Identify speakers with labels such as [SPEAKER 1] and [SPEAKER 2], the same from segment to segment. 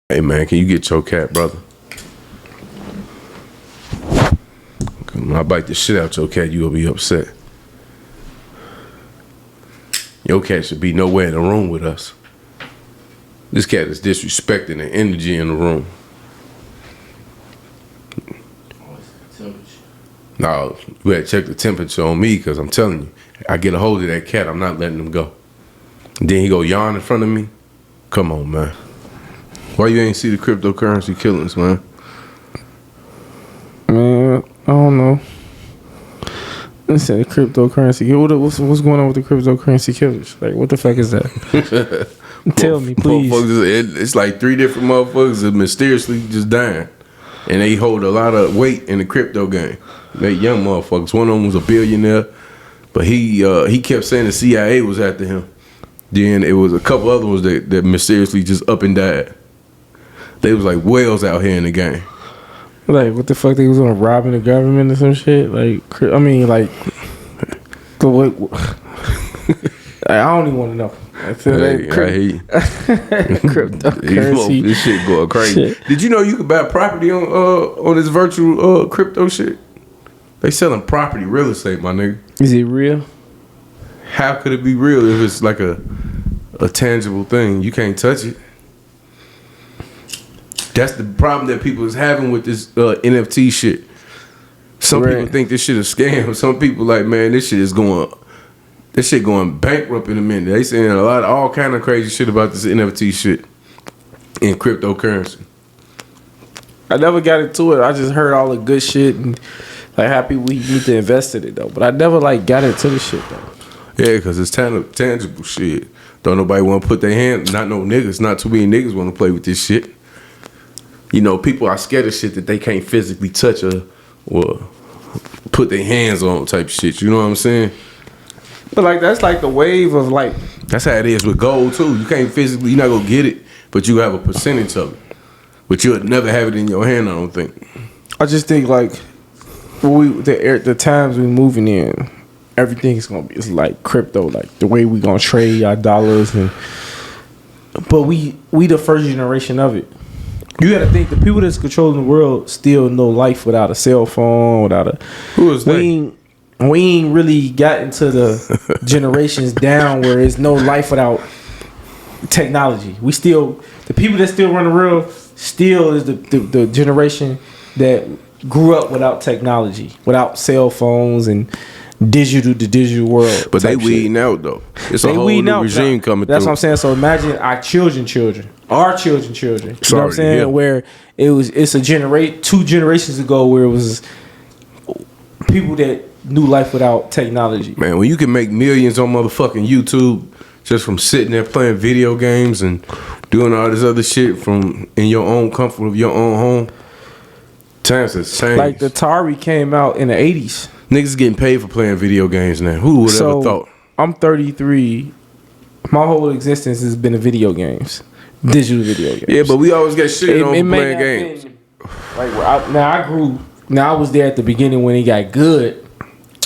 [SPEAKER 1] Hey man, can you get your cat, brother? When I bite the shit out your cat, you gonna be upset. Your cat should be nowhere in the room with us. This cat is disrespecting the energy in the room. No, you gotta check the temperature on me, because I'm telling you, I get a hold of that cat, I'm not letting him go. Then he go yawn in front of me. Come on, man. Why you ain't see the cryptocurrency killings, man?
[SPEAKER 2] Man, I don't know. Let's say cryptocurrency. What's going on with the cryptocurrency killers? Like, what the fuck is that? Tell me, please.
[SPEAKER 1] It's like 3 different motherfuckers that mysteriously just dying. And they hold a lot of weight in the crypto game. They young motherfuckers. One of them was a billionaire, but he kept saying the CIA was after him. Then it was a couple other ones that mysteriously just up and died. They was like whales out here in the game.
[SPEAKER 2] Like, what the fuck? They was on robbing the government or some shit? Like, I mean, like, what? I don't even want to know. I feel like
[SPEAKER 1] I hate
[SPEAKER 2] cryptocurrency.
[SPEAKER 1] This shit going crazy.
[SPEAKER 2] Shit.
[SPEAKER 1] Did you know you could buy property on this virtual crypto shit? They selling property, real estate, my nigga.
[SPEAKER 2] Is it real?
[SPEAKER 1] How could it be real if it's like a tangible thing? You can't touch it. That's the problem that people is having with this NFT shit. Some people think this shit is a scam. Some people like, man, this shit going bankrupt in a minute. They saying all kind of crazy shit about this NFT shit in cryptocurrency.
[SPEAKER 2] I never got into it. I just heard all the good shit and like happy we need to invest in it though. But I never like got into the shit though.
[SPEAKER 1] Yeah, because it's tangible shit. Don't nobody want to put their hand. Not no niggas. Not too many niggas want to play with this shit. You know, people are scared of shit that they can't physically touch or put their hands on type shit. You know what I'm saying?
[SPEAKER 2] But like that's like the wave of like.
[SPEAKER 1] That's how it is with gold too. You can't physically. You're not gonna get it, but you have a percentage of it. But you'll never have it in your hand. I don't think.
[SPEAKER 2] I just think like the times we moving in, everything's gonna be it's like crypto, like the way we gonna trade our dollars but we the first generation of it. You gotta think the people that's controlling the world still know life without a cell phone, without a.
[SPEAKER 1] Who is that?
[SPEAKER 2] We ain't really got into the generations down where it's no life without technology. We still the people that still run the world still is the generation that grew up without technology, without cell phones and digital to digital world.
[SPEAKER 1] But they weeding out though. It's a whole new regime coming through.
[SPEAKER 2] That's what I'm saying. So imagine our children. You know what I'm saying?
[SPEAKER 1] Yeah.
[SPEAKER 2] Where it's a 2 generations ago where it was people that knew life without technology.
[SPEAKER 1] Man, when you can make millions on motherfucking YouTube just from sitting there playing video games and doing all this other shit from in your own comfort of your own home, times has changed.
[SPEAKER 2] Like the Atari came out in the 80s.
[SPEAKER 1] Niggas getting paid for playing video games now. Who would ever thought?
[SPEAKER 2] I'm 33. My whole existence has been in video games. Digital video games.
[SPEAKER 1] Yeah, but we always get shit on for playing games.
[SPEAKER 2] Like I grew. Now I was there at the beginning when it got good.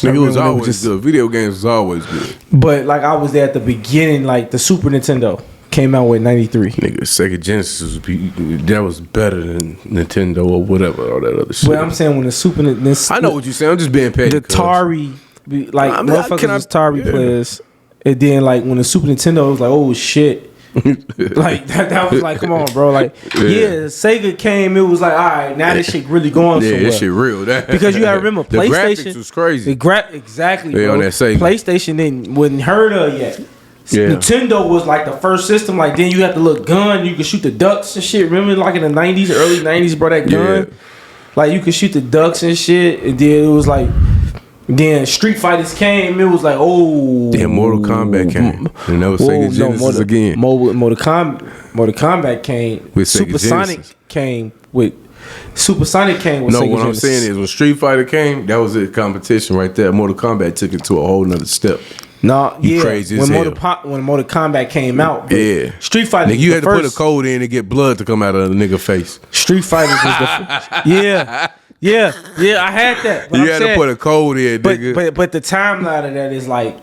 [SPEAKER 1] It was always good. Video games was always good.
[SPEAKER 2] But like I was there at the beginning, like the Super Nintendo came out with 93.
[SPEAKER 1] Nigga, Sega Genesis was better than Nintendo or whatever, all that other shit.
[SPEAKER 2] But I'm saying when the Super Nintendo,
[SPEAKER 1] I know what you're saying. I'm just being petty.
[SPEAKER 2] The Atari, like motherfuckers was Atari players, and then like when the Super Nintendo was like, oh shit. Like that was like, come on, bro. Like, yeah, Sega came. It was like, all right, now this shit really going somewhere.
[SPEAKER 1] Yeah, this shit real.
[SPEAKER 2] Because you gotta remember,
[SPEAKER 1] the
[SPEAKER 2] PlayStation
[SPEAKER 1] graphics was crazy.
[SPEAKER 2] Exactly,
[SPEAKER 1] yeah,
[SPEAKER 2] bro.
[SPEAKER 1] on that Sega.
[SPEAKER 2] PlayStation wasn't heard of yet. Yeah. Nintendo was like the first system. Like then you had to look gun. You could shoot the ducks and shit. Remember, like in the '90s, early '90s, bro, that gun. Yeah. Like you could shoot the ducks and shit. And then it was like. Then Street Fighters came. It was like, oh.
[SPEAKER 1] Then Mortal Kombat came. And that was Sega Genesis again.
[SPEAKER 2] Mortal Kombat came.
[SPEAKER 1] With Sega Genesis.
[SPEAKER 2] Super Sonic came with Sega Genesis.
[SPEAKER 1] No, what I'm saying is when Street Fighter came, that was a competition right there. Mortal Kombat took it to a whole nother step.
[SPEAKER 2] No, yeah.
[SPEAKER 1] Crazy as hell.
[SPEAKER 2] When Mortal Kombat came out,
[SPEAKER 1] yeah.
[SPEAKER 2] Street Fighter.
[SPEAKER 1] Nigga, you had to put a code in to get blood to come out of the nigga face.
[SPEAKER 2] Street Fighters was the yeah, I had that. But
[SPEAKER 1] you had to put a code in, nigga.
[SPEAKER 2] But the timeline of that is like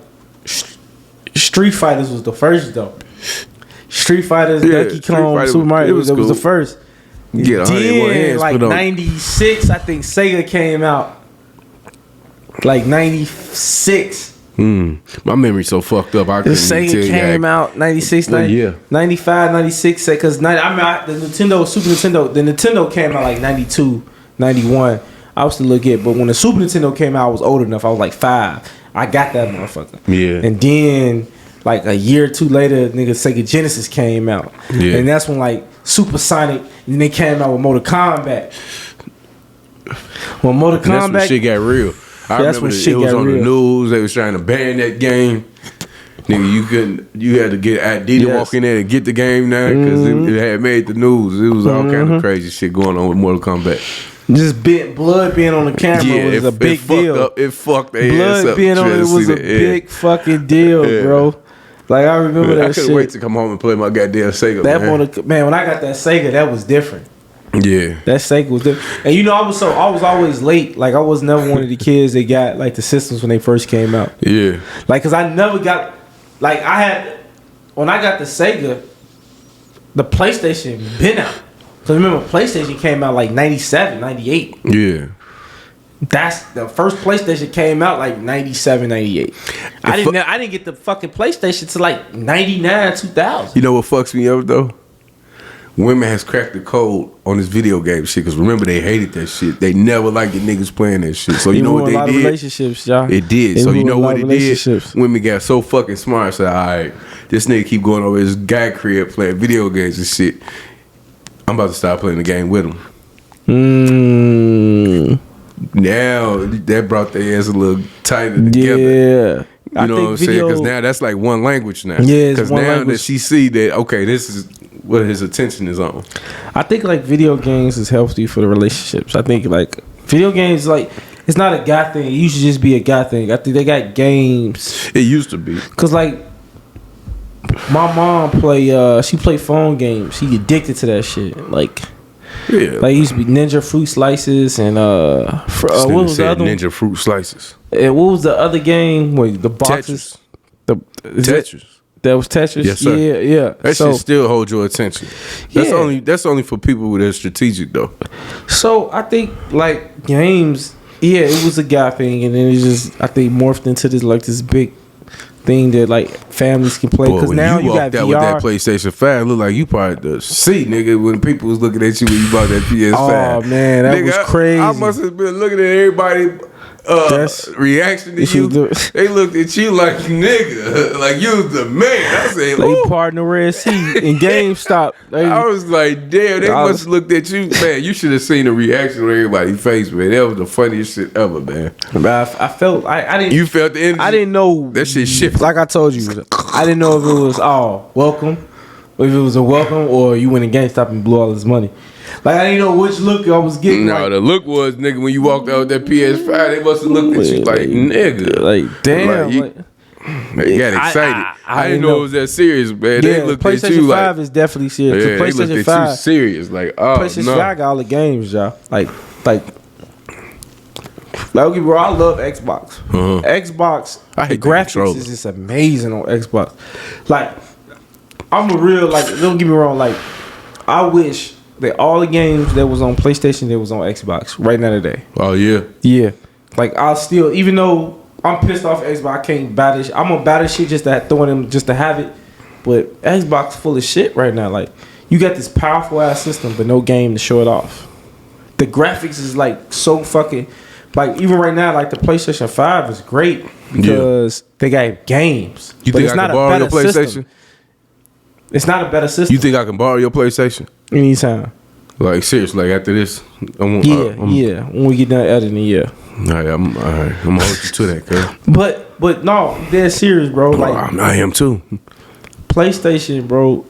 [SPEAKER 2] Street Fighters was the first though. Street Fighter's
[SPEAKER 1] Yeah,
[SPEAKER 2] Donkey
[SPEAKER 1] Street
[SPEAKER 2] Kong,
[SPEAKER 1] Fighter
[SPEAKER 2] Super Mario.
[SPEAKER 1] it was
[SPEAKER 2] It was
[SPEAKER 1] cool.
[SPEAKER 2] the first.
[SPEAKER 1] Yeah,
[SPEAKER 2] Then, like 96, I think Sega came out. Like 96.
[SPEAKER 1] My memory's so fucked up. I
[SPEAKER 2] The
[SPEAKER 1] couldn't even tell
[SPEAKER 2] Sega
[SPEAKER 1] you.
[SPEAKER 2] came out 96,
[SPEAKER 1] What year?
[SPEAKER 2] 95, 96. Because the Nintendo, Super Nintendo, the Nintendo came out like 92, 91. I was still a little kid, but when the Super Nintendo came out, I was old enough. I was like 5. I got that motherfucker.
[SPEAKER 1] Yeah.
[SPEAKER 2] And then, like a year or two later, nigga, Sega Genesis came out.
[SPEAKER 1] Yeah.
[SPEAKER 2] And that's when like Super Sonic, and then they came out with Mortal Kombat. When Mortal
[SPEAKER 1] And that's when
[SPEAKER 2] Kombat,
[SPEAKER 1] shit got real. I
[SPEAKER 2] That's
[SPEAKER 1] remember
[SPEAKER 2] when
[SPEAKER 1] it
[SPEAKER 2] shit
[SPEAKER 1] was
[SPEAKER 2] got
[SPEAKER 1] on
[SPEAKER 2] real.
[SPEAKER 1] the news. They was trying to ban that game. Nigga, you had to get ID to
[SPEAKER 2] Yes.
[SPEAKER 1] walk in there and get the game now because it had made the news. It was all kind of crazy shit going on with Mortal Kombat.
[SPEAKER 2] just blood being on the camera was a big deal.
[SPEAKER 1] It fucked their ass
[SPEAKER 2] Blood
[SPEAKER 1] up.
[SPEAKER 2] being on
[SPEAKER 1] trying
[SPEAKER 2] it
[SPEAKER 1] to
[SPEAKER 2] was
[SPEAKER 1] see
[SPEAKER 2] a
[SPEAKER 1] that.
[SPEAKER 2] big fucking deal,
[SPEAKER 1] Yeah.
[SPEAKER 2] bro. Like I remember
[SPEAKER 1] I
[SPEAKER 2] that
[SPEAKER 1] couldn't
[SPEAKER 2] shit.
[SPEAKER 1] wait to come home and play my goddamn Sega.
[SPEAKER 2] That
[SPEAKER 1] man.
[SPEAKER 2] man, when I got that Sega, that was different.
[SPEAKER 1] Yeah.
[SPEAKER 2] That Sega was different. And you know, I was always late. Like I was never one of the kids that got like the systems when they first came out.
[SPEAKER 1] Yeah.
[SPEAKER 2] Like, cause I never got, like I had, when I got the Sega, the PlayStation been out. So remember, PlayStation came out like 97, 98.
[SPEAKER 1] Yeah.
[SPEAKER 2] That's the first PlayStation came out like 97, 98. I didn't get the fucking PlayStation till like 99, 2000.
[SPEAKER 1] You know what fucks me up though? Women has cracked the code on this video game shit. Cause remember they hated that shit. They never liked the niggas playing that shit. So you know what
[SPEAKER 2] ruined a lot
[SPEAKER 1] they
[SPEAKER 2] of
[SPEAKER 1] did?
[SPEAKER 2] relationships, y'all.
[SPEAKER 1] It did.
[SPEAKER 2] It
[SPEAKER 1] So you
[SPEAKER 2] ruined
[SPEAKER 1] know
[SPEAKER 2] a lot
[SPEAKER 1] what
[SPEAKER 2] of
[SPEAKER 1] it did?
[SPEAKER 2] relationships.
[SPEAKER 1] Women got so fucking smart. Said, all right, this nigga keep going over his guy crib playing video games and shit. I'm about to start playing the game with him. Now that brought their ass a little tighter together.
[SPEAKER 2] Yeah.
[SPEAKER 1] You know what I'm saying? Because now that's like one language now.
[SPEAKER 2] Yeah, it's
[SPEAKER 1] Because
[SPEAKER 2] one
[SPEAKER 1] now
[SPEAKER 2] language.
[SPEAKER 1] that she see that, okay, this is what his attention is on.
[SPEAKER 2] I think like video games is healthy for the relationships. I think like video games like it's not a guy thing. It used to just be a guy thing. I think they got games
[SPEAKER 1] It used to be.
[SPEAKER 2] because like my mom she play phone games. She addicted to that shit. Like
[SPEAKER 1] Yeah.
[SPEAKER 2] it used to be Ninja Fruit Slices and what was the other one?
[SPEAKER 1] Ninja Fruit Slices.
[SPEAKER 2] And what was the other game? Wait, the boxes.
[SPEAKER 1] Tetris.
[SPEAKER 2] That was Tetris.
[SPEAKER 1] Yes, sir.
[SPEAKER 2] Yeah.
[SPEAKER 1] That shit still holds your attention. That's
[SPEAKER 2] Yeah.
[SPEAKER 1] that's only for people that are strategic though.
[SPEAKER 2] So I think like games, yeah, it was a guy thing, and then it just I think morphed into this big thing that like families can play.
[SPEAKER 1] Boy,
[SPEAKER 2] Because
[SPEAKER 1] when
[SPEAKER 2] now
[SPEAKER 1] you
[SPEAKER 2] you got
[SPEAKER 1] walked out with that
[SPEAKER 2] VR.
[SPEAKER 1] PlayStation 5, look like you probably the see, nigga, when people was looking at you when you bought that PS5.
[SPEAKER 2] Oh man, that
[SPEAKER 1] Nigga,
[SPEAKER 2] was crazy.
[SPEAKER 1] I must have been looking at everybody
[SPEAKER 2] That's-
[SPEAKER 1] reaction to
[SPEAKER 2] you
[SPEAKER 1] you.
[SPEAKER 2] should do it.
[SPEAKER 1] They looked at you like nigga, like you was the man. I said,
[SPEAKER 2] They
[SPEAKER 1] ooh.
[SPEAKER 2] partner Red Sea in GameStop.
[SPEAKER 1] I was like, damn, they must have looked at you. Man, you should have seen the reaction on everybody's face, man. That was the funniest shit ever, man.
[SPEAKER 2] I felt I didn't.
[SPEAKER 1] You felt the energy.
[SPEAKER 2] I didn't know
[SPEAKER 1] That shit shifted.
[SPEAKER 2] Like I told you, I didn't know if it was welcome, or if it was a welcome, or you went to GameStop and blew all this money. Like I didn't know which look I was getting.
[SPEAKER 1] No,
[SPEAKER 2] like,
[SPEAKER 1] the look was, nigga, when you walked out with that PS5, they must have looked at you like, nigga.
[SPEAKER 2] like damn.
[SPEAKER 1] Like, they got excited. I didn't know it was that serious, man. They looked at
[SPEAKER 2] PlayStation
[SPEAKER 1] you
[SPEAKER 2] 5
[SPEAKER 1] like,
[SPEAKER 2] is definitely serious.
[SPEAKER 1] yeah, they looked
[SPEAKER 2] PlayStation
[SPEAKER 1] at
[SPEAKER 2] 5,
[SPEAKER 1] you serious. Like, oh,
[SPEAKER 2] PlayStation
[SPEAKER 1] no.
[SPEAKER 2] 5 got all the games, y'all. Like, okay, bro, I love Xbox.
[SPEAKER 1] Uh-huh.
[SPEAKER 2] Xbox,
[SPEAKER 1] I
[SPEAKER 2] the
[SPEAKER 1] hate the
[SPEAKER 2] graphics
[SPEAKER 1] controller.
[SPEAKER 2] is just amazing on Xbox. Like, I'm a real, like, don't get me wrong, like, I wish that all the games that was on PlayStation that was on Xbox right now today.
[SPEAKER 1] Oh, yeah.
[SPEAKER 2] Yeah. Like, I'll still, even though I'm pissed off at Xbox, I can't buy this. I'm gonna buy this shit just to throw them just to have it. But Xbox full of shit right now. Like, you got this powerful ass system, but no game to show it off. The graphics is like so fucking like even right now, like the PlayStation 5 is great because they got games.
[SPEAKER 1] You
[SPEAKER 2] but
[SPEAKER 1] think
[SPEAKER 2] it's
[SPEAKER 1] I
[SPEAKER 2] not
[SPEAKER 1] can
[SPEAKER 2] a
[SPEAKER 1] borrow your
[SPEAKER 2] better
[SPEAKER 1] PlayStation?
[SPEAKER 2] system. It's not a better system.
[SPEAKER 1] You think I can borrow your PlayStation?
[SPEAKER 2] Anytime.
[SPEAKER 1] Like, seriously, like after this? I'm,
[SPEAKER 2] Yeah. When we get done editing, yeah.
[SPEAKER 1] All right, I'm gonna hold you to that, cuz.
[SPEAKER 2] But no, dead serious, bro. Like
[SPEAKER 1] I am too.
[SPEAKER 2] PlayStation, bro.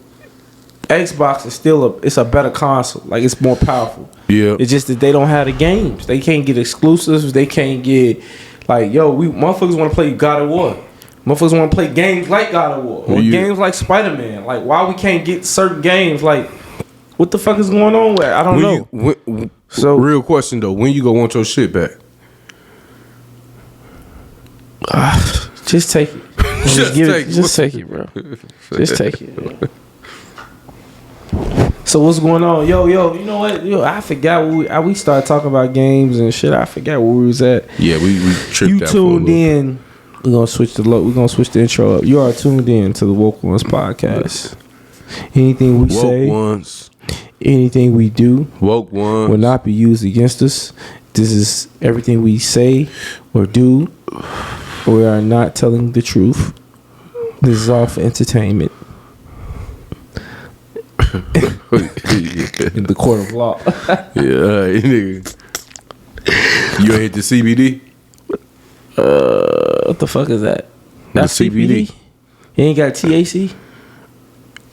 [SPEAKER 2] Xbox is still it's a better console. Like it's more powerful.
[SPEAKER 1] Yeah.
[SPEAKER 2] It's just that they don't have the games. They can't get exclusives. They can't get like we motherfuckers want to play God of War. Motherfuckers want to play games like God of War or games like Spider-Man. Like why we can't get certain games? Like what the fuck is going on with? I don't know.
[SPEAKER 1] So real question though, when you gonna want your shit back?
[SPEAKER 2] Just take it. Just take it, bro. Just take it. Bro. So what's going on? Yo, you know what? Yo, I forgot we started talking about games and shit. I forgot where we was at.
[SPEAKER 1] Yeah, we tripped
[SPEAKER 2] You
[SPEAKER 1] out for a
[SPEAKER 2] tuned
[SPEAKER 1] little.
[SPEAKER 2] in. We're gonna switch the intro up. You are tuned in to the Woke Ones podcast. Anything we
[SPEAKER 1] Woke
[SPEAKER 2] say,
[SPEAKER 1] ones.
[SPEAKER 2] anything we do
[SPEAKER 1] Woke ones.
[SPEAKER 2] will not be used against us. This is everything we say or do. We are not telling the truth. This is all for entertainment in the court of law.
[SPEAKER 1] Yeah, nigga. You ain't hit the CBD?
[SPEAKER 2] What the fuck is that? That's
[SPEAKER 1] The
[SPEAKER 2] CBD.
[SPEAKER 1] CBD.
[SPEAKER 2] You ain't got THC?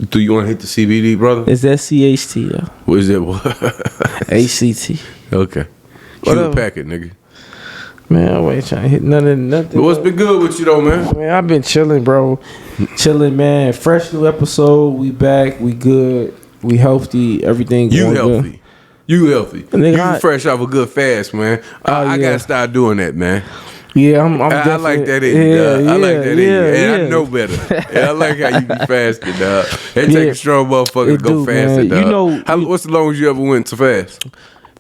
[SPEAKER 1] Do you want to hit the CBD, brother?
[SPEAKER 2] Is that CHT though?
[SPEAKER 1] What is that?
[SPEAKER 2] ACT.
[SPEAKER 1] Okay.
[SPEAKER 2] Whatever.
[SPEAKER 1] Cue the packet, nigga.
[SPEAKER 2] Man, I ain't trying to hit nothing.
[SPEAKER 1] But what's been good with you though, man?
[SPEAKER 2] Man, I've been chilling, bro. Chilling, man. Fresh new episode. We back. We good. We healthy. Everything
[SPEAKER 1] You
[SPEAKER 2] going
[SPEAKER 1] healthy.
[SPEAKER 2] good.
[SPEAKER 1] You healthy.
[SPEAKER 2] Nigga,
[SPEAKER 1] You fresh off a good fast, man. I
[SPEAKER 2] yeah.
[SPEAKER 1] gotta start doing that, man.
[SPEAKER 2] Yeah, I'm
[SPEAKER 1] I like that in you, dog. I like that in you. And I know better. And I like how you be fasting, dog. It take a strong motherfucker to
[SPEAKER 2] It
[SPEAKER 1] go
[SPEAKER 2] do,
[SPEAKER 1] faster,
[SPEAKER 2] man.
[SPEAKER 1] dog.
[SPEAKER 2] You know-
[SPEAKER 1] what's the longest you ever went to fast?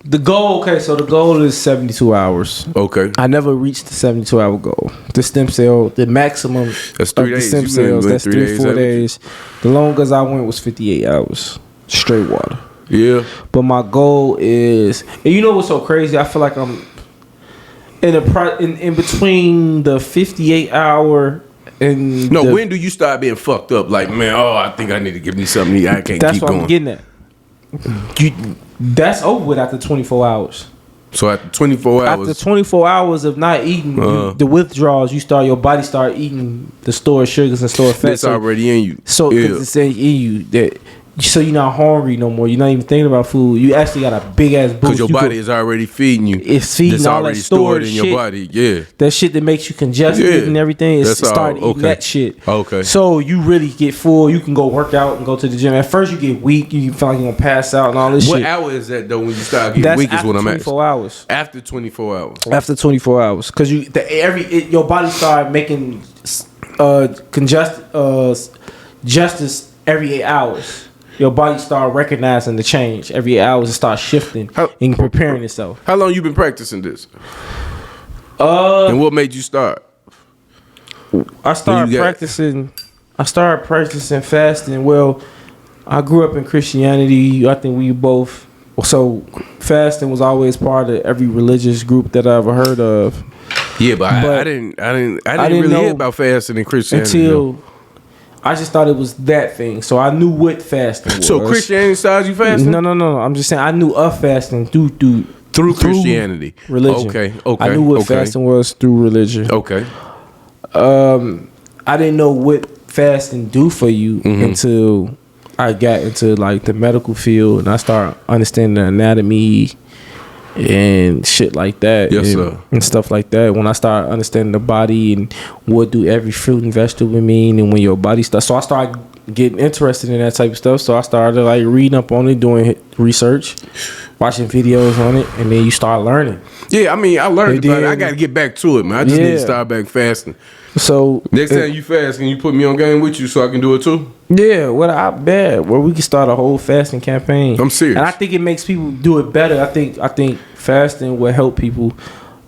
[SPEAKER 2] The goal, so the goal is 72 hours.
[SPEAKER 1] Okay.
[SPEAKER 2] I never reached the 72-hour goal. The stem cell, the maximum
[SPEAKER 1] That's
[SPEAKER 2] of
[SPEAKER 1] 3
[SPEAKER 2] the
[SPEAKER 1] days.
[SPEAKER 2] stem
[SPEAKER 1] You
[SPEAKER 2] cells,
[SPEAKER 1] went
[SPEAKER 2] that's
[SPEAKER 1] 3
[SPEAKER 2] 3,
[SPEAKER 1] days,
[SPEAKER 2] 4
[SPEAKER 1] haven't you?
[SPEAKER 2] days. The longest I went was 58 hours. Straight water.
[SPEAKER 1] Yeah.
[SPEAKER 2] But my goal is, and you know what's so crazy? I feel like I'm in between the 58 hour and
[SPEAKER 1] No, when do you start being fucked up? Like, man, I think I need to give me something to eat. I can't
[SPEAKER 2] that's
[SPEAKER 1] keep
[SPEAKER 2] what
[SPEAKER 1] going.
[SPEAKER 2] I'm getting at. That's over with after 24 hours.
[SPEAKER 1] So after 24 hours,
[SPEAKER 2] After 24 hours of not eating, the withdrawals, your body start eating the stored sugars and stored fat.
[SPEAKER 1] it's already in you.
[SPEAKER 2] So
[SPEAKER 1] yeah.
[SPEAKER 2] because it's in you that, so you're not hungry no more. You're not even thinking about food. You actually got a big ass boost.
[SPEAKER 1] Because your body is already feeding you.
[SPEAKER 2] It's feeding
[SPEAKER 1] It's
[SPEAKER 2] all
[SPEAKER 1] already
[SPEAKER 2] that stored
[SPEAKER 1] in
[SPEAKER 2] shit.
[SPEAKER 1] your body. Yeah.
[SPEAKER 2] That shit that makes you congested
[SPEAKER 1] Yeah.
[SPEAKER 2] and everything. It's
[SPEAKER 1] That's all.
[SPEAKER 2] start eating
[SPEAKER 1] Okay.
[SPEAKER 2] that shit.
[SPEAKER 1] Okay.
[SPEAKER 2] So you really get full. You can go work out and go to the gym. At first you get weak. You feel like you're gonna pass out and all this
[SPEAKER 1] What
[SPEAKER 2] shit.
[SPEAKER 1] hour is that though when you start getting
[SPEAKER 2] That's
[SPEAKER 1] weak? Is
[SPEAKER 2] after
[SPEAKER 1] what I'm
[SPEAKER 2] 24
[SPEAKER 1] asking.
[SPEAKER 2] hours.
[SPEAKER 1] After 24 hours.
[SPEAKER 2] After 24 hours, because your body start making justice every 8 hours. Your body start recognizing the change every 8 hours and start shifting and preparing itself.
[SPEAKER 1] How long you been practicing this?
[SPEAKER 2] Uh,
[SPEAKER 1] And what made you start?
[SPEAKER 2] I started practicing fasting. Well, I grew up in Christianity. I think we both. So fasting was always part of every religious group that I ever heard of.
[SPEAKER 1] Yeah, but
[SPEAKER 2] But
[SPEAKER 1] I didn't
[SPEAKER 2] didn't
[SPEAKER 1] really
[SPEAKER 2] know
[SPEAKER 1] hear about fasting in Christianity.
[SPEAKER 2] Until I just thought it was that thing. So I knew what fasting was.
[SPEAKER 1] So Christianity started you fasting?
[SPEAKER 2] No. I'm just saying I knew of fasting through
[SPEAKER 1] Christianity.
[SPEAKER 2] religion.
[SPEAKER 1] Okay.
[SPEAKER 2] I knew what fasting was through religion.
[SPEAKER 1] Okay.
[SPEAKER 2] I didn't know what fasting do for you until I got into like the medical field and I started understanding the anatomy and shit like that.
[SPEAKER 1] Yes,
[SPEAKER 2] and,
[SPEAKER 1] sir.
[SPEAKER 2] and stuff like that. When I started understanding the body and what do every fruit and vegetable mean, and when your body starts, so I started getting interested in that type of stuff. So I started like reading up on it, doing research, watching videos on it, and then you start learning.
[SPEAKER 1] Yeah, I mean, I learned
[SPEAKER 2] And
[SPEAKER 1] about it.
[SPEAKER 2] then-
[SPEAKER 1] I got to get back to it, man. I just need to
[SPEAKER 2] Yeah.
[SPEAKER 1] start back fasting.
[SPEAKER 2] So
[SPEAKER 1] Next time you fast, can you put me on game with you so I can do it too?
[SPEAKER 2] yeah, what I bet where we can start a whole fasting campaign.
[SPEAKER 1] I'm serious.
[SPEAKER 2] and I think it makes people do it better. I think fasting will help people.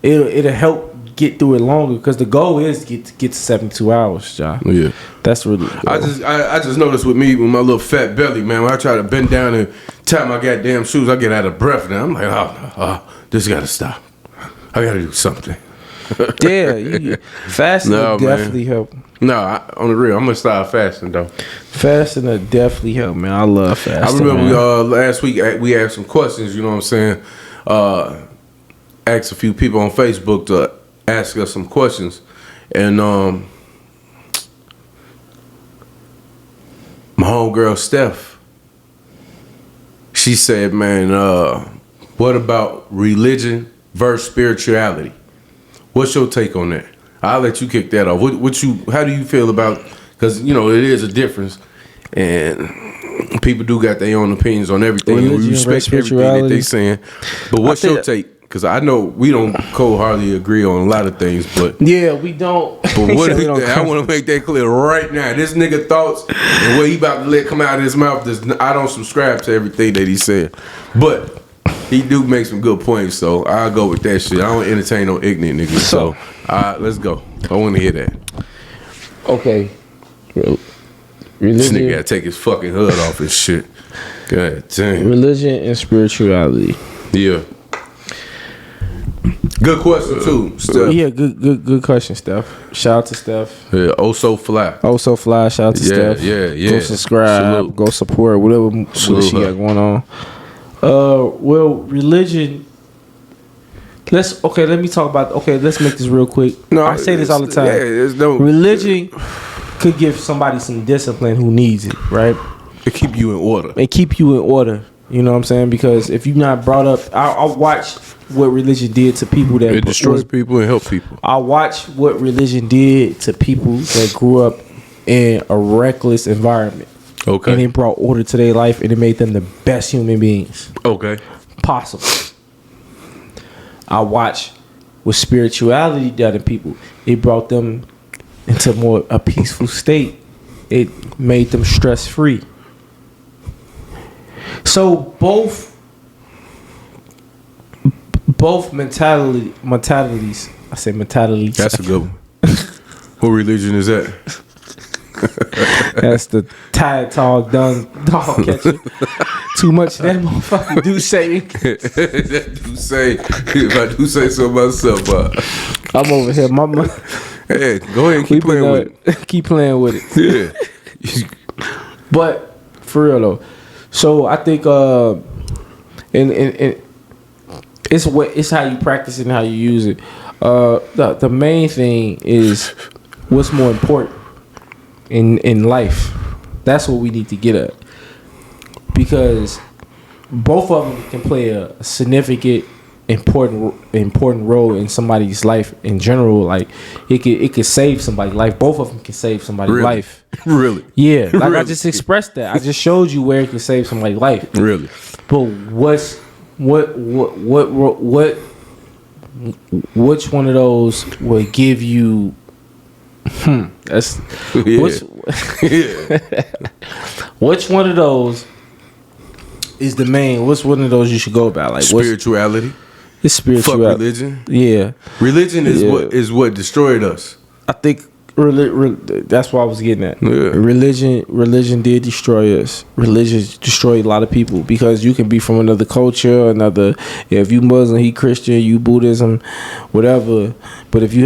[SPEAKER 2] It'll help get through it longer because the goal is to get to 72 hours, John.
[SPEAKER 1] Yeah.
[SPEAKER 2] That's really the goal.
[SPEAKER 1] I just noticed with me with my little fat belly, man. When I try to bend down and tie my goddamn shoes, I get out of breath. Now I'm like, this got to stop. I got to do something.
[SPEAKER 2] Fasting
[SPEAKER 1] No,
[SPEAKER 2] will
[SPEAKER 1] man.
[SPEAKER 2] definitely help.
[SPEAKER 1] No, on the real, I'm gonna start fasting though.
[SPEAKER 2] Fasting will definitely help, man. I love fasting.
[SPEAKER 1] I remember
[SPEAKER 2] man.
[SPEAKER 1] last week we asked some questions. You know what I'm saying? Asked a few people on Facebook to ask us some questions, and my homegirl Steph, she said, "Man, what about religion versus spirituality? What's your take on that?" I'll let you kick that off. How do you feel about? Because it is a difference, and people do got their own opinions on everything. And we
[SPEAKER 2] Religion
[SPEAKER 1] respect
[SPEAKER 2] versus
[SPEAKER 1] everything that they
[SPEAKER 2] spirituality.
[SPEAKER 1] saying. But what's
[SPEAKER 2] I
[SPEAKER 1] your
[SPEAKER 2] think-
[SPEAKER 1] take? because I know we don't cold-heartedly agree on a lot of things, but
[SPEAKER 2] Yeah, we don't.
[SPEAKER 1] but what
[SPEAKER 2] We don't
[SPEAKER 1] I want to make that clear right now. This nigga thoughts and what he about to let come out of his mouth, I don't subscribe to everything that he said, but he do make some good points, so I'll go with that shit. I don't entertain no ignorant niggas, so let's go. I want to hear that.
[SPEAKER 2] Okay.
[SPEAKER 1] This
[SPEAKER 2] Religion,
[SPEAKER 1] nigga gotta take his fucking hood off his shit. God damn.
[SPEAKER 2] religion and spirituality.
[SPEAKER 1] Yeah. Good question too, Steph.
[SPEAKER 2] Yeah, good question, Steph. Shout out to Steph.
[SPEAKER 1] Yeah, oh so fly.
[SPEAKER 2] Also fly, shout out to
[SPEAKER 1] Yeah,
[SPEAKER 2] Steph.
[SPEAKER 1] yeah.
[SPEAKER 2] Go subscribe,
[SPEAKER 1] Salute.
[SPEAKER 2] go support, whatever
[SPEAKER 1] Salute
[SPEAKER 2] she
[SPEAKER 1] her.
[SPEAKER 2] got going on. Well, religion. Let me talk about. Okay, let's make this real quick. I say this all the time.
[SPEAKER 1] Yeah, there's no.
[SPEAKER 2] Religion could give somebody some discipline who needs it, right?
[SPEAKER 1] It keep you in order.
[SPEAKER 2] And keep you in order. You know what I'm saying? Because if you're not brought up, I watched what religion did to people that
[SPEAKER 1] It destroys people and help people.
[SPEAKER 2] I watched what religion did to people that grew up in a reckless environment.
[SPEAKER 1] Okay.
[SPEAKER 2] And it brought order to their life and it made them the best human beings
[SPEAKER 1] Okay.
[SPEAKER 2] possible. I watched what spirituality done to people. It brought them into more a peaceful state. It made them stress free. So both mentalities. I say mentalities.
[SPEAKER 1] That's a good one. What religion is that?
[SPEAKER 2] That's the tired, tall, done dog catcher. Too much of that motherfucker do say.
[SPEAKER 1] That do say, if I do say so myself,
[SPEAKER 2] I'm over here, mama.
[SPEAKER 1] hey, go ahead and keep playing with it.
[SPEAKER 2] Keep playing with it.
[SPEAKER 1] Yeah.
[SPEAKER 2] But for real though, so I think and it's how you practice it and how you use it. The main thing is what's more important in life. That's what we need to get at, because both of them can play a significant important role in somebody's life in general. Like it could save somebody's life. Both of them can save somebody's
[SPEAKER 1] Really?
[SPEAKER 2] life.
[SPEAKER 1] Really?
[SPEAKER 2] Yeah, like I
[SPEAKER 1] Really?
[SPEAKER 2] just expressed that. I just showed you where it can save somebody's life.
[SPEAKER 1] Really?
[SPEAKER 2] But which one of those would give you? That's
[SPEAKER 1] Yeah.
[SPEAKER 2] which one of those is the main? What's one of those you should go about? Like
[SPEAKER 1] Spirituality.
[SPEAKER 2] it's
[SPEAKER 1] Fuck
[SPEAKER 2] spirituality.
[SPEAKER 1] religion.
[SPEAKER 2] Yeah,
[SPEAKER 1] Religion is
[SPEAKER 2] Yeah.
[SPEAKER 1] what destroyed us.
[SPEAKER 2] I think that's what I was getting at.
[SPEAKER 1] Yeah.
[SPEAKER 2] Religion did destroy us. Religion destroyed a lot of people because you can be from another culture, if you Muslim, he Christian, you Buddhism, whatever. But if you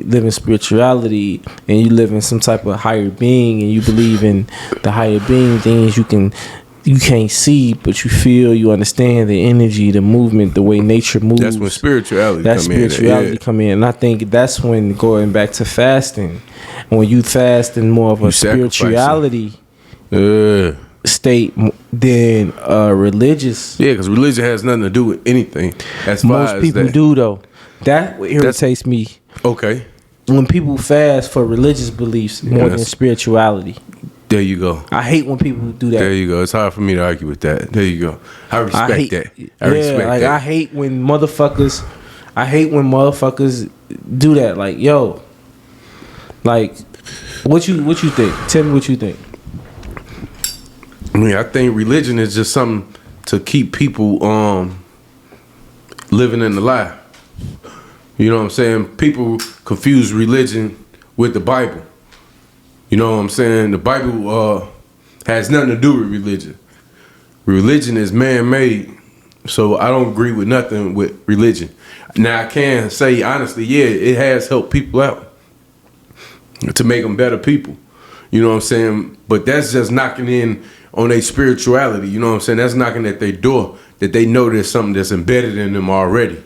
[SPEAKER 2] live in spirituality and you live in some type of higher being and you believe in the higher being things, you can't see, but you feel, you understand the energy, the movement, the way nature moves.
[SPEAKER 1] That's when spirituality
[SPEAKER 2] come in. And I think that's when, going back to fasting, when you fast in more of a
[SPEAKER 1] You sacrificing.
[SPEAKER 2] spirituality
[SPEAKER 1] Yeah.
[SPEAKER 2] state than religious.
[SPEAKER 1] Yeah, because religion has nothing to do with anything. As far
[SPEAKER 2] Most
[SPEAKER 1] as
[SPEAKER 2] people
[SPEAKER 1] that.
[SPEAKER 2] do though. That irritates me
[SPEAKER 1] Okay.
[SPEAKER 2] when people fast for religious beliefs more than
[SPEAKER 1] Yes.
[SPEAKER 2] spirituality.
[SPEAKER 1] There you go.
[SPEAKER 2] I hate when people do that.
[SPEAKER 1] There you go. It's hard for me to argue with that. There you go. I respect
[SPEAKER 2] hate
[SPEAKER 1] that. I respect
[SPEAKER 2] like
[SPEAKER 1] that.
[SPEAKER 2] I hate when motherfuckers do that. Like, yo, like, what you think? Tell me what you think.
[SPEAKER 1] I mean, I think religion is just something to keep people living in the lie. You know what I'm saying? People confuse religion with the Bible. You know what I'm saying? The Bible has nothing to do with religion. Religion is man-made, so I don't agree with nothing with religion. Now, I can say honestly, yeah, it has helped people out to make them better people. You know what I'm saying? But that's just knocking in on their spirituality. You know what I'm saying? That's knocking at their door, that they know there's something that's embedded in them already.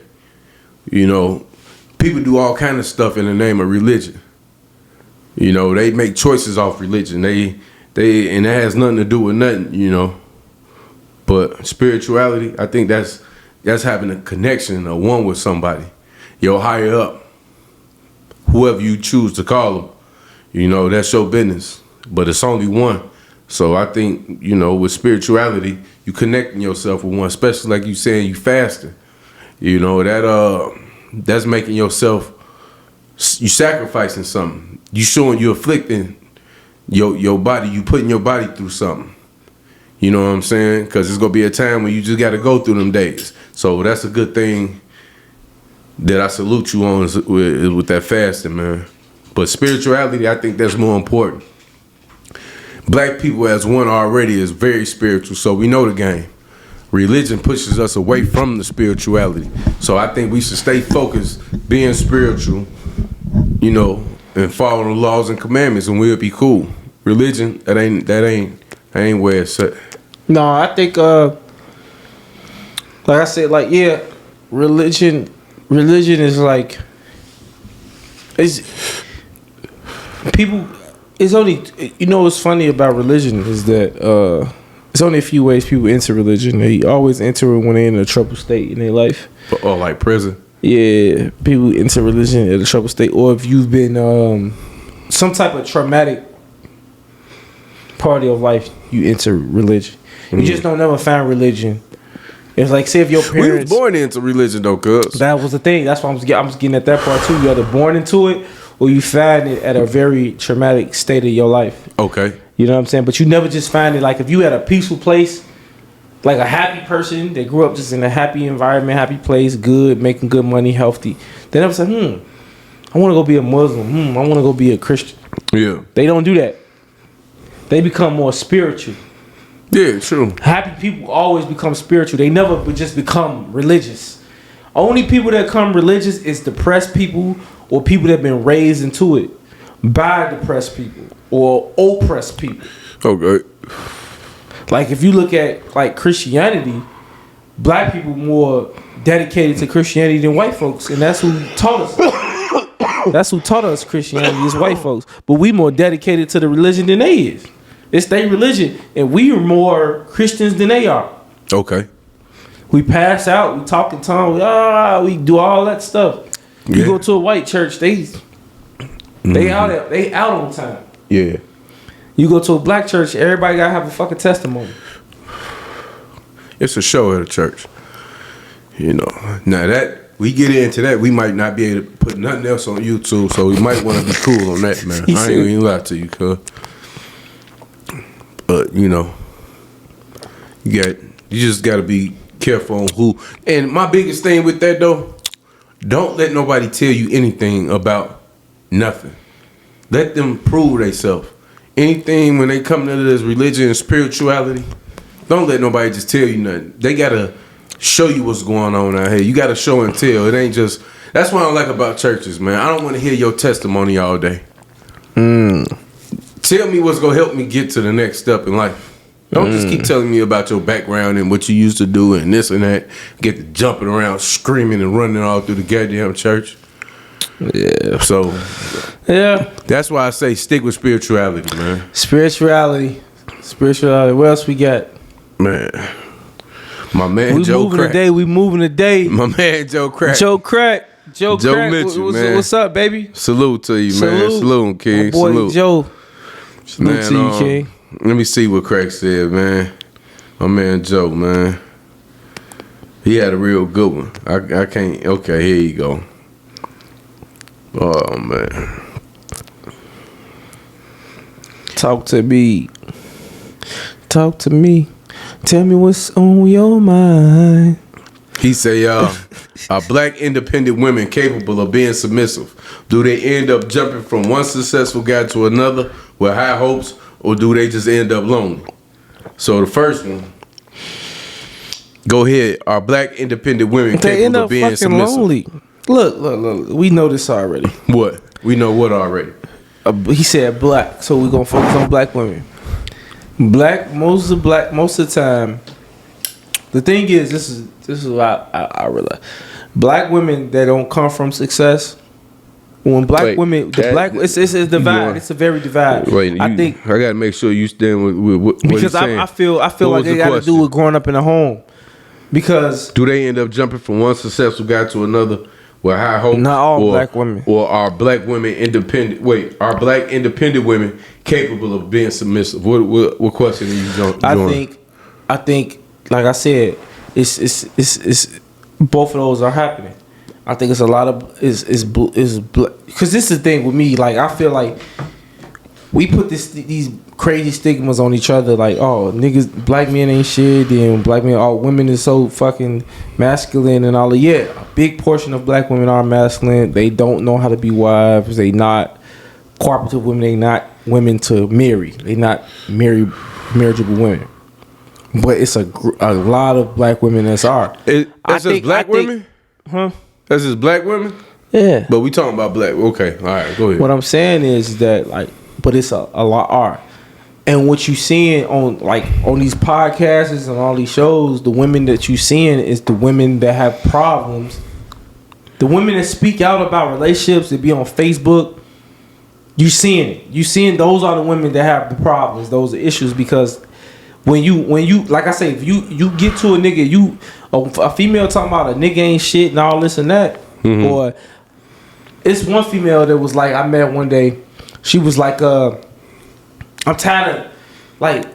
[SPEAKER 1] You know, people do all kind of stuff in the name of religion. You know, they make choices off religion. They and that has nothing to do with nothing, you know. But spirituality, I think that's having a connection, a one with somebody, your higher up, whoever you choose to call them. You know, that's your business. But it's only one. So I think, you know, with spirituality, you connecting yourself with one, especially like you saying you fasting. You know, that's making yourself, you sacrificing something. You showing you afflicting your body, you putting your body through something. You know what I'm saying? Because there's going to be a time when you just got to go through them days. So that's a good thing that I salute you on with that fasting, man. But spirituality, I think that's more important. Black people as one already is very spiritual, so we know the game. Religion pushes us away from the spirituality. So I think we should stay focused, being spiritual, you know, and follow the laws and commandments, and we'll be cool. Religion, that ain't where it's at.
[SPEAKER 2] No, I think like I said, like, yeah, religion is like, it's people. It's only, you know, what's funny about religion is that it's only a few ways people enter religion. They always enter it when they're in a troubled state in their life.
[SPEAKER 1] Or like prison.
[SPEAKER 2] Yeah, people enter religion in a troubled state, or if you've been some type of traumatic part of life, you enter religion. You just don't never find religion. It's like, say if your parents...
[SPEAKER 1] We was born into religion though, cuz.
[SPEAKER 2] That was the thing. That's why I'm just getting at that part too. You either born into it or you find it at a very traumatic state of your life.
[SPEAKER 1] Okay.
[SPEAKER 2] You know what I'm saying? But you never just find it, like, if you at a peaceful place, like a happy person that grew up just in a happy environment, happy place, good, making good money, healthy. They never say, I want to go be a Muslim. I want to go be a Christian.
[SPEAKER 1] Yeah.
[SPEAKER 2] They don't do that. They become more spiritual.
[SPEAKER 1] Yeah, true.
[SPEAKER 2] Happy people always become spiritual. They never just become religious. Only people that come religious is depressed people or people that have been raised into it by depressed people or oppressed people.
[SPEAKER 1] Okay.
[SPEAKER 2] Like, if you look at, like, Christianity, black people more dedicated to Christianity than white folks, and that's who taught us. That's who taught us Christianity is white folks. But we more dedicated to the religion than they is. It's their religion, and we are more Christians than they are.
[SPEAKER 1] Okay.
[SPEAKER 2] We pass out, we talk in tongues, we do all that stuff. You go to a white church, they out on time.
[SPEAKER 1] Yeah.
[SPEAKER 2] You go to a black church, everybody gotta have a fucking testimony.
[SPEAKER 1] It's a show at a church. You know. Now that we get into that, we might not be able to put nothing else on YouTube, so we might want to be cool on that, man. I ain't even lie to you, cuz. But you know, you just gotta be careful on who. And my biggest thing with that though, don't let nobody tell you anything about nothing. Let them prove themselves. Anything when they come to this religion and spirituality, don't let nobody just tell you nothing. They gotta show you what's going on out here. You gotta show and tell. It ain't just. That's what I like about churches, man. I don't want to hear your testimony all day. Tell me what's gonna help me get to the next step in life. Don't just keep telling me about your background and what you used to do and this and that. Get to jumping around, screaming and running all through the goddamn church. Yeah. So,
[SPEAKER 2] yeah,
[SPEAKER 1] that's why I say stick with spirituality, man.
[SPEAKER 2] Spirituality. What else we got?
[SPEAKER 1] Man, my man
[SPEAKER 2] we
[SPEAKER 1] Joe Crack.
[SPEAKER 2] We moving today.
[SPEAKER 1] My man Joe Crack.
[SPEAKER 2] Joe Crack. Joe
[SPEAKER 1] Mitchell, man.
[SPEAKER 2] What's up, baby?
[SPEAKER 1] Salute to you, man. Salute, King.
[SPEAKER 2] My boy
[SPEAKER 1] Salute.
[SPEAKER 2] Joe. Salute to you, King.
[SPEAKER 1] Let me see what Crack said, man. My man Joe, man. He had a real good one. I can't. Okay, here you go. Oh, man.
[SPEAKER 2] Talk to me. Talk to me. Tell me what's on your mind.
[SPEAKER 1] He say, are black independent women capable of being submissive? Do they end up jumping from one successful guy to another with high hopes, or do they just end up lonely? So the first one, go ahead. Are black independent women capable of being submissive?
[SPEAKER 2] Lonely. Look. We know this already.
[SPEAKER 1] What? We know what already?
[SPEAKER 2] He said black, so we're gonna focus on black women. Most of the time. The thing is, this is what I realize. Black women that don't come from success. When black women, it's a divide. It's a very divide.
[SPEAKER 1] Wait, I gotta make sure you stand with what
[SPEAKER 2] because
[SPEAKER 1] you're saying.
[SPEAKER 2] I feel like they got to do with growing up in a home. Because
[SPEAKER 1] do they end up jumping from one successful guy to another with high hopes?
[SPEAKER 2] Not all black women.
[SPEAKER 1] Or are black women independent? Wait, are black independent women capable of being submissive? What question are you doing?
[SPEAKER 2] I think, like I said, it's both of those are happening. I think it's a lot of because this is the thing with me. Like, I feel like we put these crazy stigmas on each other. Like, oh, niggas, black men ain't shit. Then black men, all women is so fucking masculine and all of. Yeah, a big portion of black women are masculine. They don't know how to be wives. They not cooperative women. They not women to marry. They not marriageable women. But it's a lot of black women that's are.
[SPEAKER 1] That's just black women?
[SPEAKER 2] Huh?
[SPEAKER 1] That's just black women?
[SPEAKER 2] Yeah.
[SPEAKER 1] But we talking about black. Okay, all right, go ahead.
[SPEAKER 2] What I'm saying is that, like, but it's a lot are. And what you seeing on these podcasts and all these shows, the women that you seeing is the women that have problems. The women that speak out about relationships, that be on Facebook, you seeing it. You seeing those are the women that have the problems, those are issues, because when you like I say, if you get to a nigga, a female talking about a nigga ain't shit and all this and that, or it's one female that was like, I met one day, she was like, I'm tired of, like,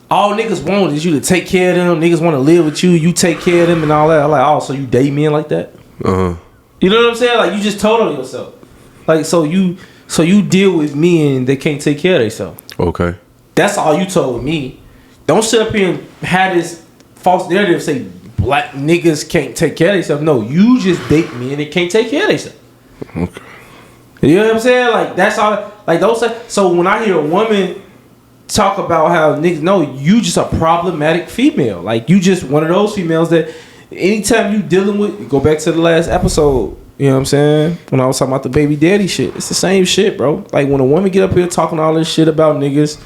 [SPEAKER 2] all niggas want is you to take care of them. Niggas want to live with you. You take care of them and all that. I'm like, oh, so you date men like that? You know what I'm saying? Like, you just told on yourself. Like, so you deal with men that can't take care of themselves.
[SPEAKER 1] Okay.
[SPEAKER 2] That's all you told me. Don't sit up here and have this false narrative say black niggas can't take care of themselves. No, you just date men that can't take care of themselves.
[SPEAKER 1] Okay.
[SPEAKER 2] You know what I'm saying? Like, that's all. Like, those. So when I hear a woman talk about how niggas, no, you just a problematic female. Like, you just one of those females that anytime you dealing with, go back to the last episode. You know what I'm saying? When I was talking about the baby daddy shit, it's the same shit, bro. Like, when a woman get up here talking all this shit about niggas,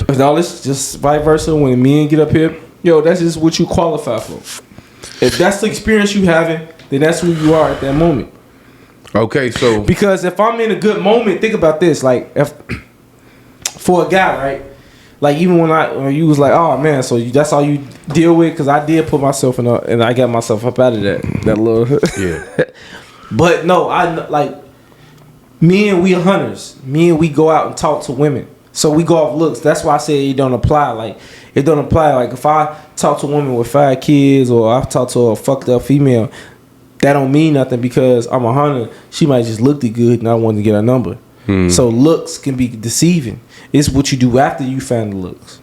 [SPEAKER 2] and all this, just vice versa. When men get up here, yo, that's just what you qualify for. If that's the experience you having, then that's who you are at that moment.
[SPEAKER 1] Okay, so
[SPEAKER 2] because if I'm in a good moment, think about this. Like, if for a guy, right? Like, even when you was like, oh man, so that's all you deal with? Because I did put myself in and I got myself up out of that little.
[SPEAKER 1] Yeah.
[SPEAKER 2] But no, I like me and we hunters. Me and we go out and talk to women. So we go off looks. That's why I say it don't apply. Like, it don't apply. Like, if I talk to a woman with 5 kids or I talk to a fucked up female, that don't mean nothing because I'm a hunter. She might just look good and I want to get her number. So looks can be deceiving. It's what you do after you find the looks.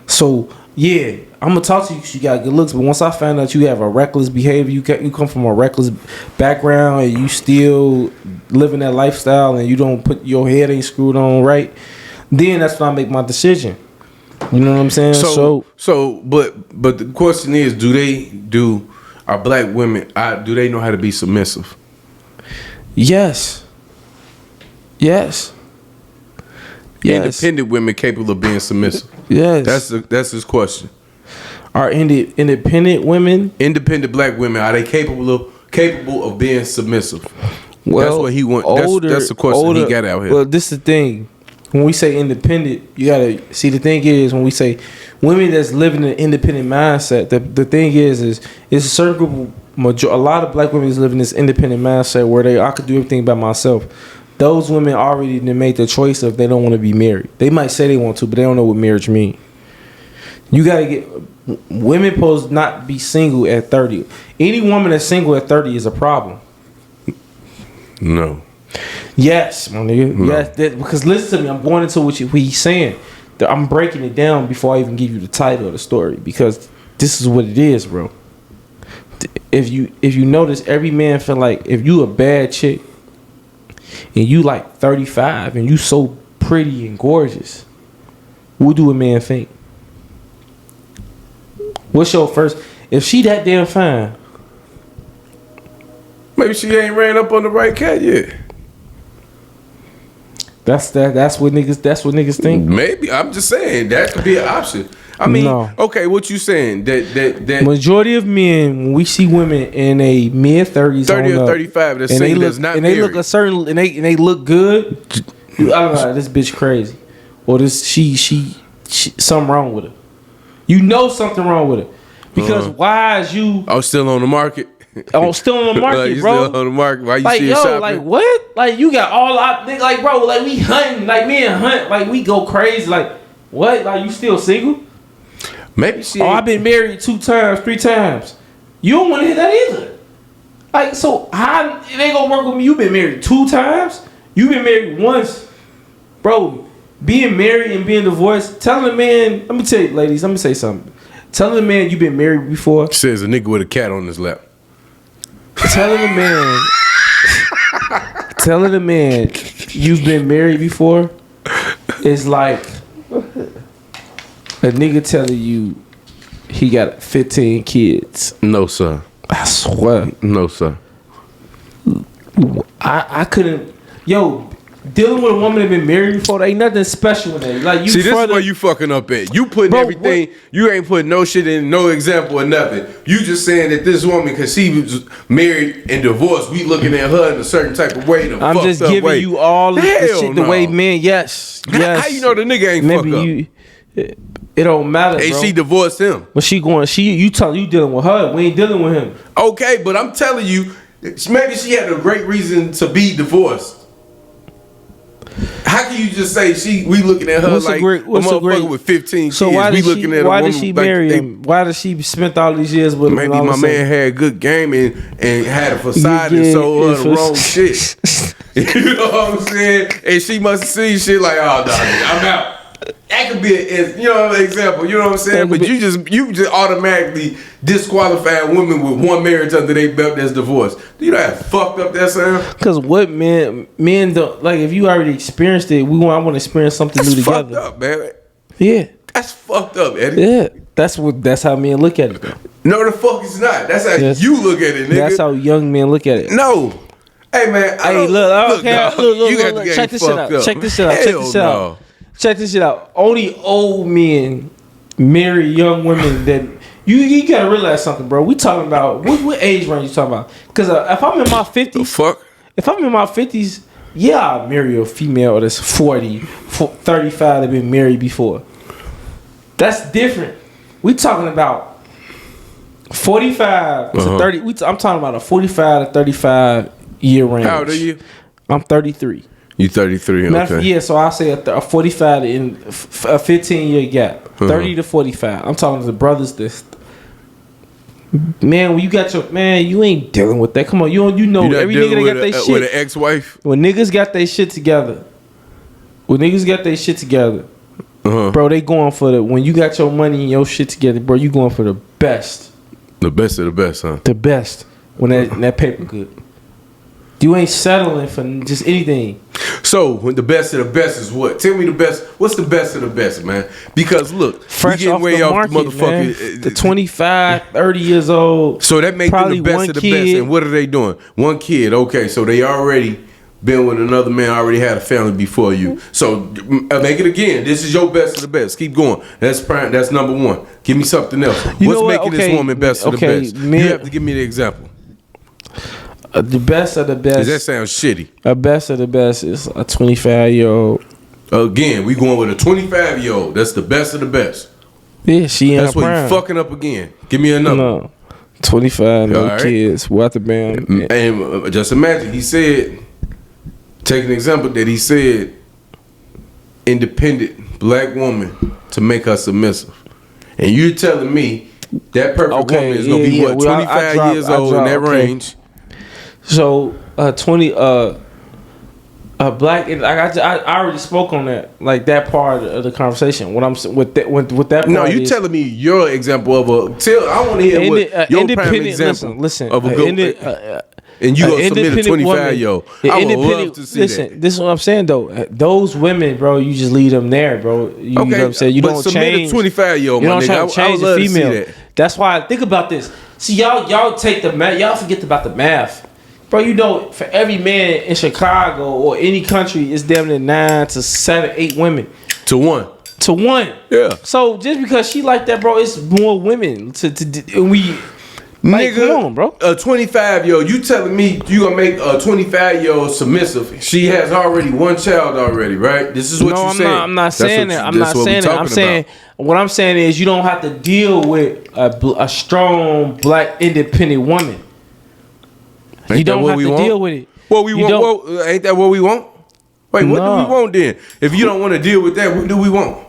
[SPEAKER 2] So yeah, I'm gonna talk to you because you got good looks, but once I find out you have a reckless behavior, you come from a reckless background and you still living that lifestyle and you don't put your head ain't screwed on right, then that's when I make my decision. You know what I'm saying?
[SPEAKER 1] But the question is, are black women, do they know how to be submissive?
[SPEAKER 2] Yes.
[SPEAKER 1] Independent women capable of being submissive.
[SPEAKER 2] Yes.
[SPEAKER 1] That's his question.
[SPEAKER 2] Are independent women?
[SPEAKER 1] Independent black women, are they capable of being submissive?
[SPEAKER 2] Well,
[SPEAKER 1] that's what he wants. That's the question he got out here.
[SPEAKER 2] Well, this is the thing. When we say independent, you gotta see, the thing is, when we say women that's living in an independent mindset, the thing is it's a certain group, a lot of black women is living this independent mindset where I could do everything by myself. Those women already made the choice of they don't want to be married. They might say they want to, but they don't know what marriage means. You gotta get women supposed not be single at 30. Any woman that's single at 30 is a problem.
[SPEAKER 1] No.
[SPEAKER 2] Yes, my nigga. No. Yes, because listen to me. I'm going into what he's saying. I'm breaking it down before I even give you the title of the story because this is what it is, bro. If you notice, every man feel like if you a bad chick and you like 35 and you so pretty and gorgeous, what do a man think? What's your first? If she that damn fine,
[SPEAKER 1] maybe she ain't ran up on the right cat yet.
[SPEAKER 2] That's what niggas think.
[SPEAKER 1] Maybe. I'm just saying that could be an option. I mean, no. Okay, what you saying? That
[SPEAKER 2] majority of men, when we see women in a mid 30s,
[SPEAKER 1] 30 or 35, that's saying that's not married,
[SPEAKER 2] they look a certain, and they look good. I don't know, this bitch crazy, or this she something wrong with her. You know something wrong with her because why is you?
[SPEAKER 1] I was still on the market.
[SPEAKER 2] Oh, still on the market, bro.
[SPEAKER 1] Still on the market. Why you
[SPEAKER 2] like,
[SPEAKER 1] still shopping?
[SPEAKER 2] Like what? Like you got all out, like bro. Like we hunting, like me and hunt, like we go crazy. Like what? Like you still single?
[SPEAKER 1] Maybe she.
[SPEAKER 2] I've been married 2 times, 3 times. You don't want to hear that either. Like, so how it ain't gonna work with me? You been married 2 times. You been married once, bro. Being married and being divorced. Telling a man, let me tell you, ladies, let me say something. Telling a man you been married before.
[SPEAKER 1] Says a nigga with a cat on his lap.
[SPEAKER 2] Telling a man, telling a man you've been married before is like a nigga telling you he got 15 kids.
[SPEAKER 1] No, sir.
[SPEAKER 2] I swear.
[SPEAKER 1] No, sir.
[SPEAKER 2] I couldn't. Yo, dealing with a woman that been married before, there ain't nothing special in that. Like, you
[SPEAKER 1] see, this is where you fucking up at. You putting everything. You ain't putting no shit in, no example or nothing. You just saying that this woman, because she was married and divorced, we looking at her in a certain type of way.
[SPEAKER 2] I'm just giving you all the shit the way men. Yes.
[SPEAKER 1] How you know the nigga ain't fucked up?
[SPEAKER 2] It don't matter,
[SPEAKER 1] and
[SPEAKER 2] bro.
[SPEAKER 1] she divorced him.
[SPEAKER 2] But you dealing with her. We ain't dealing with him.
[SPEAKER 1] Okay, but I'm telling you, maybe she had a great reason to be divorced. How can you just say we looking at her
[SPEAKER 2] what's
[SPEAKER 1] like
[SPEAKER 2] a
[SPEAKER 1] motherfucker with 15
[SPEAKER 2] so
[SPEAKER 1] kids?
[SPEAKER 2] Why
[SPEAKER 1] We
[SPEAKER 2] did
[SPEAKER 1] looking
[SPEAKER 2] she,
[SPEAKER 1] at
[SPEAKER 2] why
[SPEAKER 1] a woman
[SPEAKER 2] did she
[SPEAKER 1] like
[SPEAKER 2] marry him? Why did she spend all these years with him?
[SPEAKER 1] Maybe my man had good game and had a facade and sold her the wrong shit. You know what I'm saying? And she must have seen shit like, oh, dog, I'm out. That could be an example. You know what I'm saying? But you just automatically disqualify women with one marriage under their belt that's divorced. Do you know how fucked up that sound?
[SPEAKER 2] Because what men don't like. If you already experienced it, I want to experience something new together.
[SPEAKER 1] That's fucked up, man.
[SPEAKER 2] Yeah,
[SPEAKER 1] that's fucked up, Eddie.
[SPEAKER 2] Yeah, that's how men look at it. Though.
[SPEAKER 1] No, the fuck it's not. That's how you look at it, nigga.
[SPEAKER 2] That's how young men look at it.
[SPEAKER 1] No. Hey man.
[SPEAKER 2] Look. Check this shit out. Check this shit out. Check this shit out. Only old men marry young women that you gotta realize something, bro. We talking about what age range you talking about? Because if I'm in my 50s, if I'm in my 50s, yeah, I'll marry a female that's 40, 35 that been married before. That's different. We talking about 45 to 30. I'm talking about a 45 to 35 year range.
[SPEAKER 1] How old are you?
[SPEAKER 2] I'm 33.
[SPEAKER 1] You 33, okay.
[SPEAKER 2] Yeah, so I say a 45 in a 15-year gap. 30 to 45. I'm talking to the brothers this. Man, when you got you ain't dealing with that. Come on, you know every nigga that got their shit.
[SPEAKER 1] With an ex-wife?
[SPEAKER 2] When niggas got their shit together. Bro, they going for when you got your money and your shit together, bro, you going for the best.
[SPEAKER 1] The best of the best, huh?
[SPEAKER 2] The best. When that paper good. You ain't settling for just anything.
[SPEAKER 1] So, when the best of the best is what? Tell me the best. What's the best of the best, man? Because look,
[SPEAKER 2] fresh off the market, motherfucker. The 25, 30 years old.
[SPEAKER 1] So that makes them the best of the best. And what are they doing? One kid. Okay, so they already been with another man, already had a family before you. So make it again. This is your best of the best. Keep going. That's prime. That's number one. Give me something else. What's making this woman best of the best? You have to give me the example.
[SPEAKER 2] The best of the best.
[SPEAKER 1] That sounds shitty.
[SPEAKER 2] The best of the best is a 25-year-old.
[SPEAKER 1] Again, we going with a 25-year-old. That's the best of the best.
[SPEAKER 2] Yeah, she in her prime.
[SPEAKER 1] That's what you fucking up again. Give me another.
[SPEAKER 2] No, 25, no kids, weather band.
[SPEAKER 1] And just imagine, he said, take an example that he said, independent black woman to make her submissive. And you're telling me that perfect woman is going to be, 25 years old in that range.
[SPEAKER 2] So, 20, black. I already spoke on that, like that part of the conversation. What I'm with that. Part
[SPEAKER 1] no, you telling me your example of a. I want to hear what your prime example
[SPEAKER 2] listen,
[SPEAKER 1] of a good. And you gonna submit a 25-year-old. I would love to see that.
[SPEAKER 2] This is what I'm saying though. Those women, bro, you just leave them there, bro. You know what I'm saying? You don't change.
[SPEAKER 1] 25-year-old.
[SPEAKER 2] You don't try to change the female. That's why I think about this. See, y'all take the math. Y'all forget about the math. Bro, you know, for every man in Chicago or any country, it's damn near 9 to 7, 8 women.
[SPEAKER 1] To one. Yeah.
[SPEAKER 2] So just because she like that, bro, it's more women. Like,
[SPEAKER 1] nigga,
[SPEAKER 2] come on, bro.
[SPEAKER 1] A 25-year-old, you telling me you gonna make a 25-year-old submissive? She has already one child already, right? This is what you saying.
[SPEAKER 2] I'm not saying that. I'm not saying that. I'm saying what I'm saying is you don't have to deal with a strong black independent woman. You don't have to deal with it.
[SPEAKER 1] What we want? Ain't that what we want? Wait, what do we want then? If you don't want to deal with that, what do we want?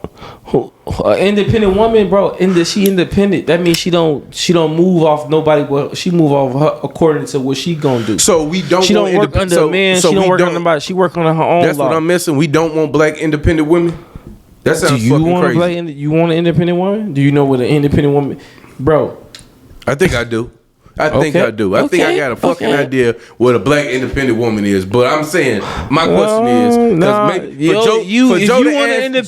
[SPEAKER 2] Independent woman, bro. She independent. That means she don't move off nobody. But she move off her according to what she gonna do.
[SPEAKER 1] So we don't.
[SPEAKER 2] She don't work under a man. She don't work under nobody. She work on her own.
[SPEAKER 1] That's
[SPEAKER 2] law.
[SPEAKER 1] what I'm missing. We don't want black independent women. That sounds
[SPEAKER 2] do you
[SPEAKER 1] fucking
[SPEAKER 2] want
[SPEAKER 1] crazy.
[SPEAKER 2] You want an independent woman? Do you know what an independent woman, bro?
[SPEAKER 1] I think I do. I think I got a fucking idea what a black independent woman is. But I'm saying my question is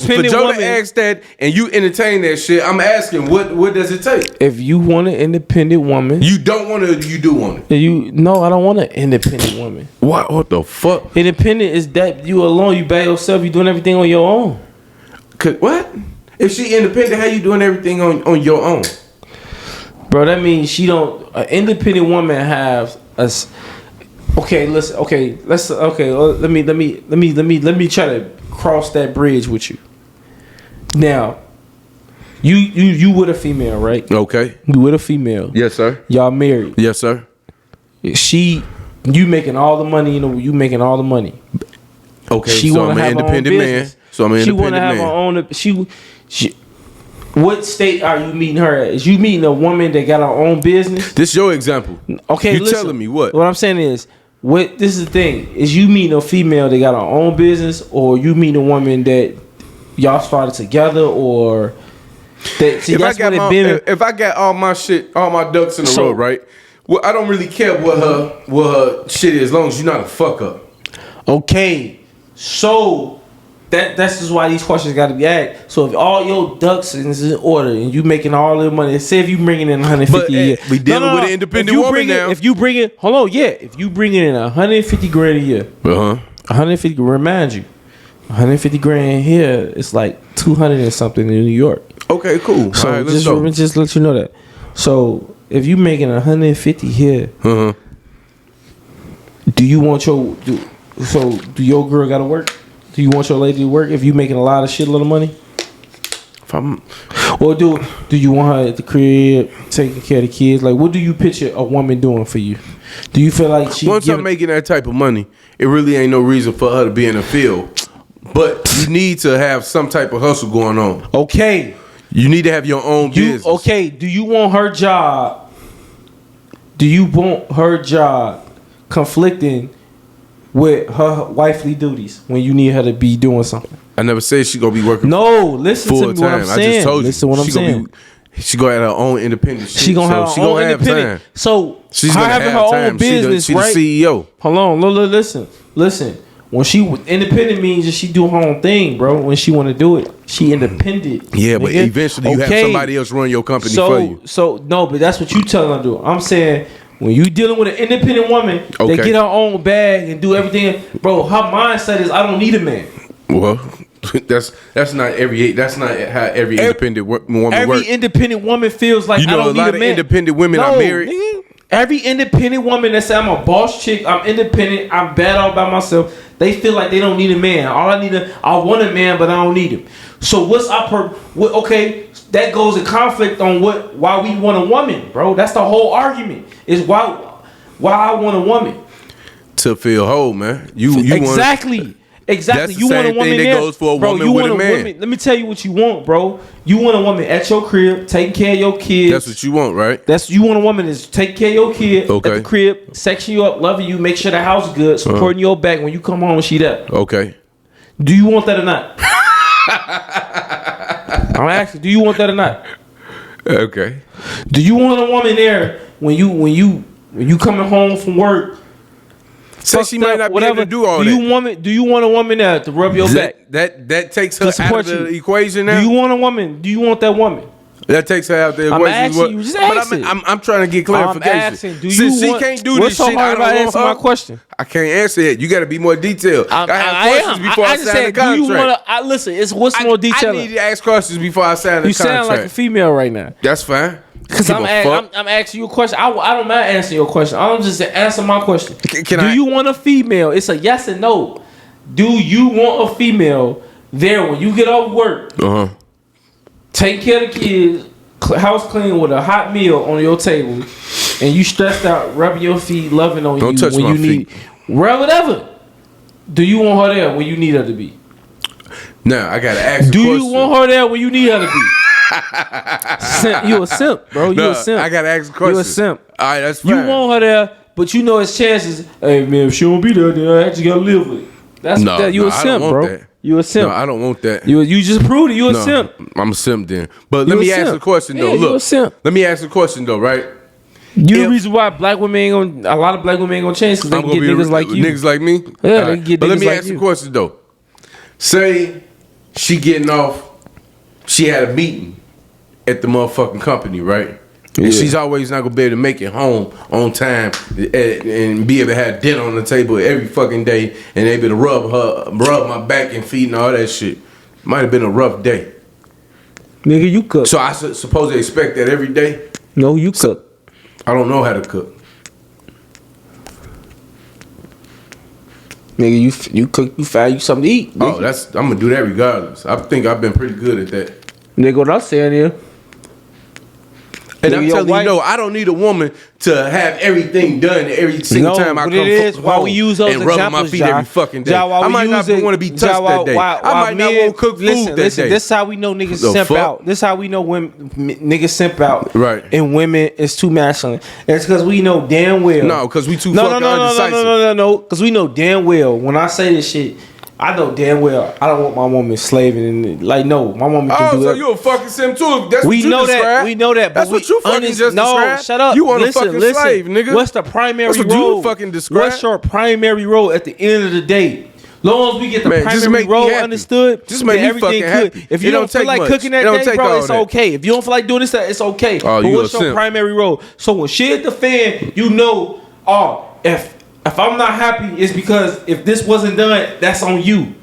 [SPEAKER 1] for Joe to ask that and you entertain that shit, I'm asking what does it take?
[SPEAKER 2] If you want an independent woman,
[SPEAKER 1] you don't want to. You do want it.
[SPEAKER 2] No, I don't want an independent woman.
[SPEAKER 1] What the fuck?
[SPEAKER 2] Independent is that you alone. You by yourself. You doing everything on your own.
[SPEAKER 1] What? If she independent, how you doing everything on your own?
[SPEAKER 2] Bro, that means she don't. An independent woman have us. Okay, listen. Okay, let's. Okay, let me try to cross that bridge with you. Now, you with a female, right?
[SPEAKER 1] Okay.
[SPEAKER 2] You with a female.
[SPEAKER 1] Yes, sir.
[SPEAKER 2] Y'all married.
[SPEAKER 1] Yes, sir.
[SPEAKER 2] You making all the money. You making all the money.
[SPEAKER 1] Okay. So I'm an independent man.
[SPEAKER 2] She want to have her own. She. What state are you meeting her at? Is you meeting a woman that got her own business?
[SPEAKER 1] This your example.
[SPEAKER 2] Okay,
[SPEAKER 1] you telling me what?
[SPEAKER 2] What I'm saying is, this is the thing. Is you meeting a female that got her own business, or you meeting a woman that y'all started together, or that? See,
[SPEAKER 1] if I got all my shit, all my ducks in a row, right? Well, I don't really care what her shit is, as long as you're not a fuck up.
[SPEAKER 2] Okay, so. That's just why these questions got to be asked. So if all your ducks is in order and you making all the money, say if you bringing in 150 a year,
[SPEAKER 1] we dealing with an independent woman now.
[SPEAKER 2] If you bring in, if you bringing in 150 grand a year, 150. Remind you, 150 grand here, it's like 200 and something in New York.
[SPEAKER 1] Okay, cool.
[SPEAKER 2] So
[SPEAKER 1] all right, let's go.
[SPEAKER 2] Just let you know that. So if you making 150 here, do you want do your girl got to work? Do you want your lady to work if you making a lot of shitload of money? Or do you want her at the crib taking care of the kids? Like, what do you picture a woman doing for you? Do you feel like
[SPEAKER 1] once I'm making that type of money, it really ain't no reason for her to be in the field. But you need to have some type of hustle going on.
[SPEAKER 2] Okay.
[SPEAKER 1] You need to have your own business.
[SPEAKER 2] Okay. Do you want her job? Do you want her job conflicting with her wifely duties when you need her to be doing something?
[SPEAKER 1] I never said she gonna be working.
[SPEAKER 2] No, listen to me what I'm saying.
[SPEAKER 1] I just told you.
[SPEAKER 2] Listen to what I'm saying.
[SPEAKER 1] She gonna have her own independent shit.
[SPEAKER 2] She gonna have her own independent. So
[SPEAKER 1] she's gonna have her own
[SPEAKER 2] business,
[SPEAKER 1] she
[SPEAKER 2] right?
[SPEAKER 1] the CEO.
[SPEAKER 2] Hold on, listen. When she independent means that she do her own thing, bro. When she want to do it, she independent.
[SPEAKER 1] Yeah, but eventually you have somebody else run your company for you.
[SPEAKER 2] So no, but that's what you telling her to do. I'm saying, when you dealing with an independent woman that get her own bag and do everything, bro, her mindset is I don't need a man.
[SPEAKER 1] Well, that's not how every independent woman works.
[SPEAKER 2] Every independent woman feels like I don't need a man.
[SPEAKER 1] A lot of independent women are married.
[SPEAKER 2] Nigga, every independent woman that say I'm a boss chick, I'm independent, I'm bad all by myself, they feel like they don't need a man. I want a man, but I don't need him. So okay, that goes in conflict on why we want a woman, bro. That's the whole argument. Is why I want a woman.
[SPEAKER 1] To feel whole, man. You
[SPEAKER 2] exactly. Exactly.
[SPEAKER 1] That's the same thing that goes for a woman with a man.
[SPEAKER 2] Let me tell you what you want, bro. You want a woman at your crib, taking care of your kids.
[SPEAKER 1] That's what you want, right?
[SPEAKER 2] You want a woman that's take care of your kid at the crib, section you up, loving you, make sure the house is good, supporting your back when you come home and she there.
[SPEAKER 1] Okay.
[SPEAKER 2] Do you want that or not? I'm asking, do you want that or not?
[SPEAKER 1] Okay.
[SPEAKER 2] Do you want a woman there when you coming home from work?
[SPEAKER 1] So she might not be able to do all that.
[SPEAKER 2] Do you want a woman there to rub your back?
[SPEAKER 1] That takes her out of the equation now?
[SPEAKER 2] Do you want a woman? Do you want that woman?
[SPEAKER 1] That takes her out the equation.
[SPEAKER 2] I'm asking you. Just ask it.
[SPEAKER 1] I'm trying to get clarification.
[SPEAKER 2] I'm asking,
[SPEAKER 1] Since she can't do this shit, I don't want her.
[SPEAKER 2] My question.
[SPEAKER 1] I can't answer it. You got to be more detailed. I have questions before I sign the contract.
[SPEAKER 2] Listen, what's more detailed?
[SPEAKER 1] I need to ask questions before I sign the contract.
[SPEAKER 2] You sound like a female right now.
[SPEAKER 1] That's fine.
[SPEAKER 2] Because I'm asking you a question. I don't mind answering your question. I'm just answer my question. Do you want a female? It's a yes and no. Do you want a female there when you get off work? Take care of the kids, house clean with a hot meal on your table, and you stressed out, rubbing your feet, loving on
[SPEAKER 1] Don't
[SPEAKER 2] you
[SPEAKER 1] touch
[SPEAKER 2] when
[SPEAKER 1] my
[SPEAKER 2] you need,
[SPEAKER 1] feet.
[SPEAKER 2] whatever. Do you want her there when you need her to be?
[SPEAKER 1] Now I gotta ask.
[SPEAKER 2] Do
[SPEAKER 1] a
[SPEAKER 2] you
[SPEAKER 1] question.
[SPEAKER 2] want her there when you need her to be? Simp. You a simp, bro. You a simp.
[SPEAKER 1] I gotta ask a question.
[SPEAKER 2] You a simp.
[SPEAKER 1] All right, that's
[SPEAKER 2] You
[SPEAKER 1] fine.
[SPEAKER 2] want her there, but you know it's chances. Hey man, if she won't be there, then I actually gotta live with it. That's
[SPEAKER 1] No,
[SPEAKER 2] that. You
[SPEAKER 1] no,
[SPEAKER 2] a
[SPEAKER 1] I don't
[SPEAKER 2] simp,
[SPEAKER 1] want
[SPEAKER 2] bro.
[SPEAKER 1] that.
[SPEAKER 2] You a simp.
[SPEAKER 1] No, I don't want that.
[SPEAKER 2] You just proved it. You a
[SPEAKER 1] No,
[SPEAKER 2] simp.
[SPEAKER 1] I'm a simp then. But
[SPEAKER 2] You
[SPEAKER 1] let
[SPEAKER 2] a
[SPEAKER 1] me ask
[SPEAKER 2] simp.
[SPEAKER 1] a question though.
[SPEAKER 2] Yeah, you a
[SPEAKER 1] Look,
[SPEAKER 2] simp.
[SPEAKER 1] let me ask a question though, right?
[SPEAKER 2] You the
[SPEAKER 1] If-
[SPEAKER 2] reason why black women ain't gonna. A lot of black women ain't gonna change because they
[SPEAKER 1] I'm
[SPEAKER 2] can
[SPEAKER 1] gonna
[SPEAKER 2] get
[SPEAKER 1] be
[SPEAKER 2] niggas like you.
[SPEAKER 1] Niggas like me.
[SPEAKER 2] Yeah,
[SPEAKER 1] All
[SPEAKER 2] they can get
[SPEAKER 1] But let
[SPEAKER 2] niggas
[SPEAKER 1] me
[SPEAKER 2] like
[SPEAKER 1] ask
[SPEAKER 2] you.
[SPEAKER 1] a question though. Say she getting off. She had a meeting at the motherfucking company, right?
[SPEAKER 2] Yeah.
[SPEAKER 1] And she's always not gonna be able to make it home on time and be able to have dinner on the table every fucking day and able to rub my back and feet and all that shit. Might have been a rough day.
[SPEAKER 2] Nigga, you cook.
[SPEAKER 1] So I suppose they expect that every day.
[SPEAKER 2] No, you cook.
[SPEAKER 1] I don't know how to cook.
[SPEAKER 2] Nigga, you cook. You find you something to eat. Nigga.
[SPEAKER 1] Oh, I'm gonna do that regardless. I think I've been pretty good at that.
[SPEAKER 2] Nigga, what I'm saying here.
[SPEAKER 1] And
[SPEAKER 2] Nigga,
[SPEAKER 1] I'm
[SPEAKER 2] your
[SPEAKER 1] telling
[SPEAKER 2] wife-
[SPEAKER 1] you, no, I don't need a woman to have everything done every single time I
[SPEAKER 2] but
[SPEAKER 1] come
[SPEAKER 2] it is
[SPEAKER 1] home
[SPEAKER 2] why we use those
[SPEAKER 1] and rubbing my
[SPEAKER 2] examples,
[SPEAKER 1] feet
[SPEAKER 2] Ja.
[SPEAKER 1] every fucking day.
[SPEAKER 2] Ja, why
[SPEAKER 1] I
[SPEAKER 2] we
[SPEAKER 1] might not
[SPEAKER 2] use it-
[SPEAKER 1] want to be touched
[SPEAKER 2] Ja, why-
[SPEAKER 1] that day.
[SPEAKER 2] why
[SPEAKER 1] I might not
[SPEAKER 2] men-
[SPEAKER 1] want to cook food
[SPEAKER 2] listen,
[SPEAKER 1] that day.
[SPEAKER 2] This is how we know niggas
[SPEAKER 1] The
[SPEAKER 2] simp
[SPEAKER 1] fuck?
[SPEAKER 2] out. This is how we know when niggas simp out.
[SPEAKER 1] Right.
[SPEAKER 2] And women is too masculine. It's because we know damn well.
[SPEAKER 1] No, because we too
[SPEAKER 2] no,
[SPEAKER 1] fucking undecisive.
[SPEAKER 2] No. Because we know damn well when I say this shit. I know damn well I don't want my woman slaving and like no, my woman can
[SPEAKER 1] Oh,
[SPEAKER 2] do
[SPEAKER 1] so
[SPEAKER 2] it.
[SPEAKER 1] you a fucking sim too? That's
[SPEAKER 2] We
[SPEAKER 1] what you
[SPEAKER 2] know that.
[SPEAKER 1] described.
[SPEAKER 2] We know that. But
[SPEAKER 1] That's what you fucking just
[SPEAKER 2] no,
[SPEAKER 1] described.
[SPEAKER 2] shut up.
[SPEAKER 1] You want
[SPEAKER 2] listen,
[SPEAKER 1] a fucking
[SPEAKER 2] listen.
[SPEAKER 1] slave, nigga?
[SPEAKER 2] What's the primary
[SPEAKER 1] That's what you
[SPEAKER 2] role?
[SPEAKER 1] fucking described.
[SPEAKER 2] What's your primary role at the end of the day? Long as we get the
[SPEAKER 1] Man, just
[SPEAKER 2] primary
[SPEAKER 1] make me
[SPEAKER 2] role
[SPEAKER 1] happy.
[SPEAKER 2] understood,
[SPEAKER 1] Just make
[SPEAKER 2] then
[SPEAKER 1] me
[SPEAKER 2] everything
[SPEAKER 1] fucking
[SPEAKER 2] good.
[SPEAKER 1] happy.
[SPEAKER 2] If
[SPEAKER 1] It
[SPEAKER 2] you
[SPEAKER 1] don't
[SPEAKER 2] don't feel
[SPEAKER 1] take
[SPEAKER 2] like
[SPEAKER 1] much.
[SPEAKER 2] cooking that
[SPEAKER 1] It don't
[SPEAKER 2] day,
[SPEAKER 1] take
[SPEAKER 2] bro,
[SPEAKER 1] all
[SPEAKER 2] it's
[SPEAKER 1] that.
[SPEAKER 2] okay. If you don't feel like doing this, it's okay.
[SPEAKER 1] Oh,
[SPEAKER 2] But
[SPEAKER 1] you
[SPEAKER 2] what's
[SPEAKER 1] a
[SPEAKER 2] your
[SPEAKER 1] simp.
[SPEAKER 2] primary role? So when shit hit the fan, you know, if I'm not happy, it's because if this wasn't done, that's on you.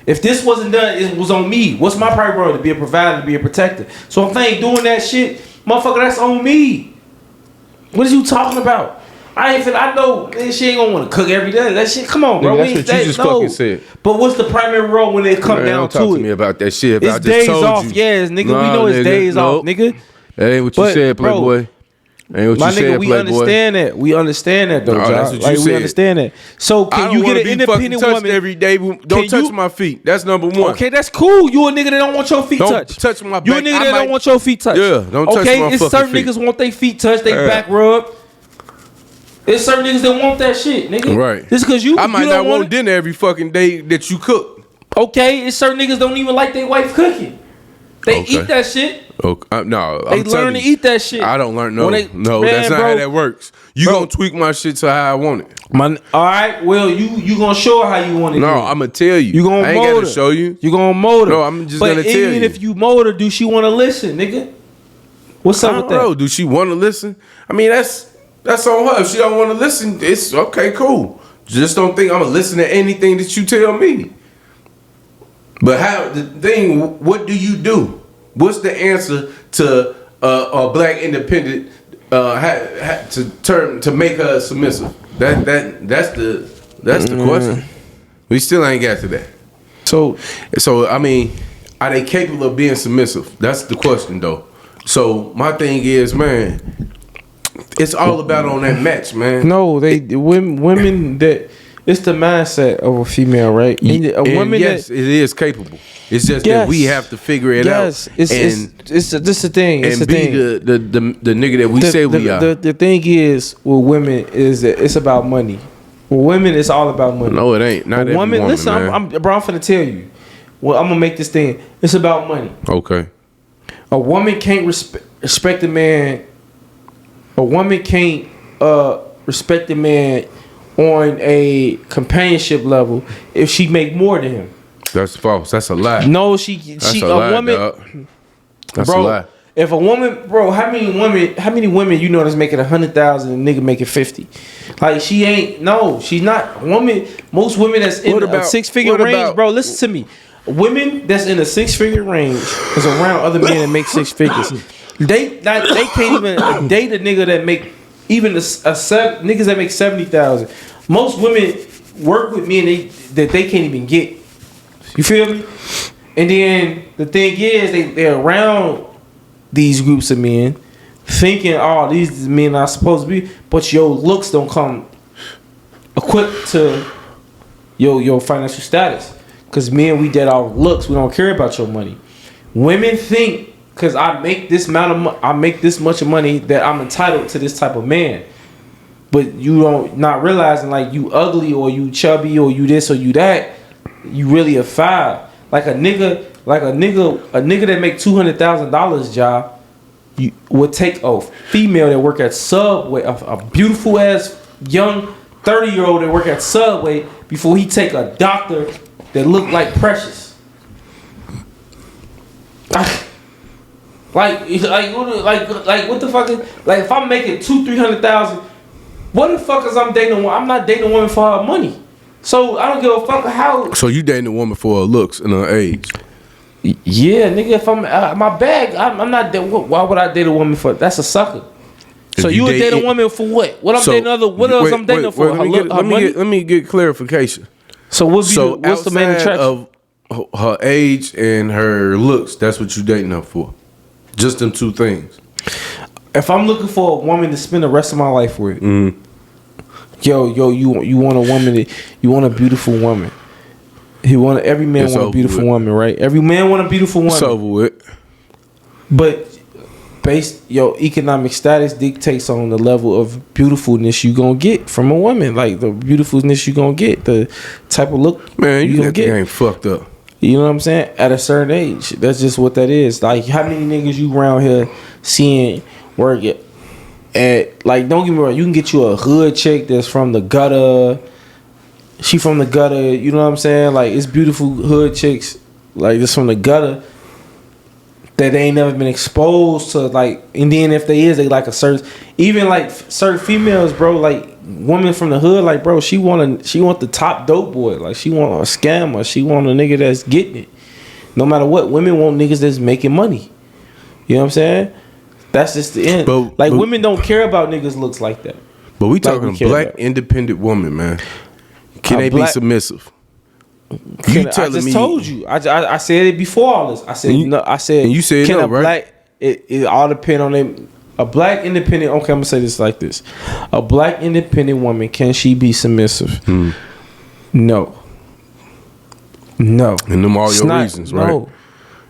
[SPEAKER 2] If this wasn't done, it was on me. What's my primary role? To be a provider, to be a protector. So if I ain't doing that shit, motherfucker, that's on me. What is you talking about? I know that she ain't gonna want to cook every day. That shit, come on, bro.
[SPEAKER 1] Nigga, that's
[SPEAKER 2] We ain't-
[SPEAKER 1] what you
[SPEAKER 2] that-
[SPEAKER 1] just
[SPEAKER 2] no.
[SPEAKER 1] fucking said.
[SPEAKER 2] But what's the primary role when it come
[SPEAKER 1] Man,
[SPEAKER 2] down
[SPEAKER 1] don't talk
[SPEAKER 2] to
[SPEAKER 1] to
[SPEAKER 2] it?
[SPEAKER 1] me about that shit. I
[SPEAKER 2] It's
[SPEAKER 1] just
[SPEAKER 2] days
[SPEAKER 1] told
[SPEAKER 2] off,
[SPEAKER 1] you.
[SPEAKER 2] yes, nigga. We
[SPEAKER 1] Nah,
[SPEAKER 2] know it's
[SPEAKER 1] nigga,
[SPEAKER 2] days
[SPEAKER 1] nope.
[SPEAKER 2] off, nigga.
[SPEAKER 1] That ain't what you
[SPEAKER 2] But,
[SPEAKER 1] said,
[SPEAKER 2] bro,
[SPEAKER 1] Playboy. Ain't what
[SPEAKER 2] My
[SPEAKER 1] you
[SPEAKER 2] nigga,
[SPEAKER 1] said,
[SPEAKER 2] we
[SPEAKER 1] Playboy.
[SPEAKER 2] understand that. We understand that, though,
[SPEAKER 1] No,
[SPEAKER 2] Josh.
[SPEAKER 1] that's what you
[SPEAKER 2] Like, we
[SPEAKER 1] said.
[SPEAKER 2] understand that. So
[SPEAKER 1] I
[SPEAKER 2] can
[SPEAKER 1] don't
[SPEAKER 2] you get
[SPEAKER 1] wanna
[SPEAKER 2] an
[SPEAKER 1] be
[SPEAKER 2] independent
[SPEAKER 1] fucking touched
[SPEAKER 2] woman?
[SPEAKER 1] every day. Don't
[SPEAKER 2] Can
[SPEAKER 1] touch
[SPEAKER 2] you-
[SPEAKER 1] my feet. That's number one.
[SPEAKER 2] Okay, that's cool. You a nigga that don't want your feet
[SPEAKER 1] Don't
[SPEAKER 2] touched.
[SPEAKER 1] touch my
[SPEAKER 2] You a
[SPEAKER 1] back.
[SPEAKER 2] nigga
[SPEAKER 1] I
[SPEAKER 2] that
[SPEAKER 1] might-
[SPEAKER 2] don't want your feet touched.
[SPEAKER 1] Yeah, don't touch
[SPEAKER 2] okay,
[SPEAKER 1] my
[SPEAKER 2] it's
[SPEAKER 1] fucking
[SPEAKER 2] certain
[SPEAKER 1] feet.
[SPEAKER 2] niggas want their feet touched, they
[SPEAKER 1] Yeah.
[SPEAKER 2] back rubbed. It's certain niggas that want that shit, nigga.
[SPEAKER 1] Right.
[SPEAKER 2] Just because you
[SPEAKER 1] I might
[SPEAKER 2] you
[SPEAKER 1] not
[SPEAKER 2] don't
[SPEAKER 1] want
[SPEAKER 2] it.
[SPEAKER 1] dinner every fucking day that you cook.
[SPEAKER 2] Okay, it's certain niggas don't even like their wife cooking. They
[SPEAKER 1] Okay.
[SPEAKER 2] eat that shit.
[SPEAKER 1] Okay. No,
[SPEAKER 2] They
[SPEAKER 1] I'm
[SPEAKER 2] learn
[SPEAKER 1] telling
[SPEAKER 2] to
[SPEAKER 1] you.
[SPEAKER 2] eat that shit.
[SPEAKER 1] I don't learn. No,
[SPEAKER 2] When they-
[SPEAKER 1] no,
[SPEAKER 2] Man,
[SPEAKER 1] that's not
[SPEAKER 2] bro.
[SPEAKER 1] how that works. You
[SPEAKER 2] Bro.
[SPEAKER 1] gonna tweak my shit to how I want it.
[SPEAKER 2] All right, well, you gonna show her how you want it.
[SPEAKER 1] No,
[SPEAKER 2] then.
[SPEAKER 1] I'm gonna tell you.
[SPEAKER 2] You gonna
[SPEAKER 1] I ain't
[SPEAKER 2] mold
[SPEAKER 1] gotta
[SPEAKER 2] her.
[SPEAKER 1] show you.
[SPEAKER 2] You gonna mold her.
[SPEAKER 1] No, I'm just
[SPEAKER 2] but
[SPEAKER 1] gonna tell
[SPEAKER 2] even
[SPEAKER 1] you.
[SPEAKER 2] if you mold her, do she want to listen, nigga? What's
[SPEAKER 1] I
[SPEAKER 2] up
[SPEAKER 1] don't
[SPEAKER 2] with that?
[SPEAKER 1] know. Do she want to listen? I mean, that's on her. If she don't want to listen, it's okay, cool. Just don't think I'm gonna listen to anything that you tell me. But the thing, what do you do? What's the answer to a black independent to make her submissive? That's the question. We still ain't got to that.
[SPEAKER 2] So
[SPEAKER 1] I mean, are they capable of being submissive? That's the question, though. So my thing is, man, it's all about on that match, man.
[SPEAKER 2] no, women that it's the mindset of a female, right? And a
[SPEAKER 1] And
[SPEAKER 2] woman
[SPEAKER 1] yes,
[SPEAKER 2] that
[SPEAKER 1] it is capable. It's just
[SPEAKER 2] Yes.
[SPEAKER 1] that we have to figure it
[SPEAKER 2] yes,
[SPEAKER 1] out.
[SPEAKER 2] it's this the thing. It's
[SPEAKER 1] and
[SPEAKER 2] the
[SPEAKER 1] be
[SPEAKER 2] thing.
[SPEAKER 1] the nigga that we say we are.
[SPEAKER 2] The thing is with women is that it's about money. With women, it's all about money.
[SPEAKER 1] No, it ain't. Not
[SPEAKER 2] A
[SPEAKER 1] every woman,
[SPEAKER 2] listen,
[SPEAKER 1] man.
[SPEAKER 2] I'm finna tell you. Well, I'm gonna make this thing. It's about money.
[SPEAKER 1] Okay.
[SPEAKER 2] A woman can't respect a man. A woman can't respect a man on a companionship level if she make more than him.
[SPEAKER 1] That's false. That's a lie.
[SPEAKER 2] No,
[SPEAKER 1] That's
[SPEAKER 2] she
[SPEAKER 1] a lie,
[SPEAKER 2] woman,
[SPEAKER 1] dog. That's
[SPEAKER 2] bro.
[SPEAKER 1] a lie.
[SPEAKER 2] If a woman, bro, how many women you know that's making 100,000 and nigga making 50? Like she ain't. No, she's not. Woman, most women that's in
[SPEAKER 1] What
[SPEAKER 2] a
[SPEAKER 1] about-
[SPEAKER 2] 6-figure
[SPEAKER 1] what
[SPEAKER 2] range,
[SPEAKER 1] about-
[SPEAKER 2] bro. Listen to me. Women that's in a 6-figure range is around other men that make 6 figures. They can't even date a nigga that make even niggas that make 70,000. Most women work with men that they can't even get. You feel me? And then the thing is, they're around these groups of men, thinking, "Oh, these men are supposed to be," but your looks don't come equipped to your financial status. Because men, we dead off looks. We don't care about your money. Women think because I make this amount of I make this much of money that I'm entitled to this type of man. But you don't not realizing like you ugly or you chubby or you this or you that. You really a five. Like a nigga that make $200,000 job. You would take a female that work at Subway, a beautiful ass young 30-year-old that work at Subway before he take a doctor that look like Precious. Like what the fuck is like if I'm making $200,000-$300,000, what the fuck is I'm dating a woman? I'm not dating a woman for her money. So I don't give a fuck how.
[SPEAKER 1] So you dating a woman for her looks and her age?
[SPEAKER 2] Yeah, nigga. If I'm my bag, I'm not. Why would I date a woman for? That's a sucker. So you would date a woman for what? What I'm dating other? What else I'm dating for?
[SPEAKER 1] Let me get clarification.
[SPEAKER 2] So what's the main attraction
[SPEAKER 1] of her age and her looks? That's what you dating her for? Just them two things.
[SPEAKER 2] If I'm looking for a woman to spend the rest of my life with, you want a woman you want a beautiful woman. Every man want a beautiful woman, right? Every man want a beautiful woman.
[SPEAKER 1] It's over with.
[SPEAKER 2] But your economic status dictates on the level of beautifulness you gonna get from a woman. Like the beautifulness you gonna get, the type of look
[SPEAKER 1] you gonna get. Ain't fucked up.
[SPEAKER 2] You know what I'm saying? At a certain age, that's just what that is. Like how many niggas you around here seeing work at like? Don't get me wrong. You can get you a hood chick that's from the gutter. She from the gutter, you know what I'm saying? Like it's beautiful hood chicks, like this from the gutter that they ain't never been exposed to. Like, and then if they is, they like a certain, even like certain females, bro. Like women from the hood, like bro, she want the top dope boy. Like she want a scammer. She want a nigga that's getting it. No matter what, women want niggas that's making money. You know what I'm saying? That's just the end. But women don't care about niggas looks like that.
[SPEAKER 1] But we talking black independent woman, man. Can they be submissive?
[SPEAKER 2] I just told you. I said it before all this. I said no. I said
[SPEAKER 1] and you said no, right?
[SPEAKER 2] Black, it all depend on them. A black independent. Okay, I'm gonna say this like this. A black independent woman, can she be submissive? No. And
[SPEAKER 1] them all your reasons, right?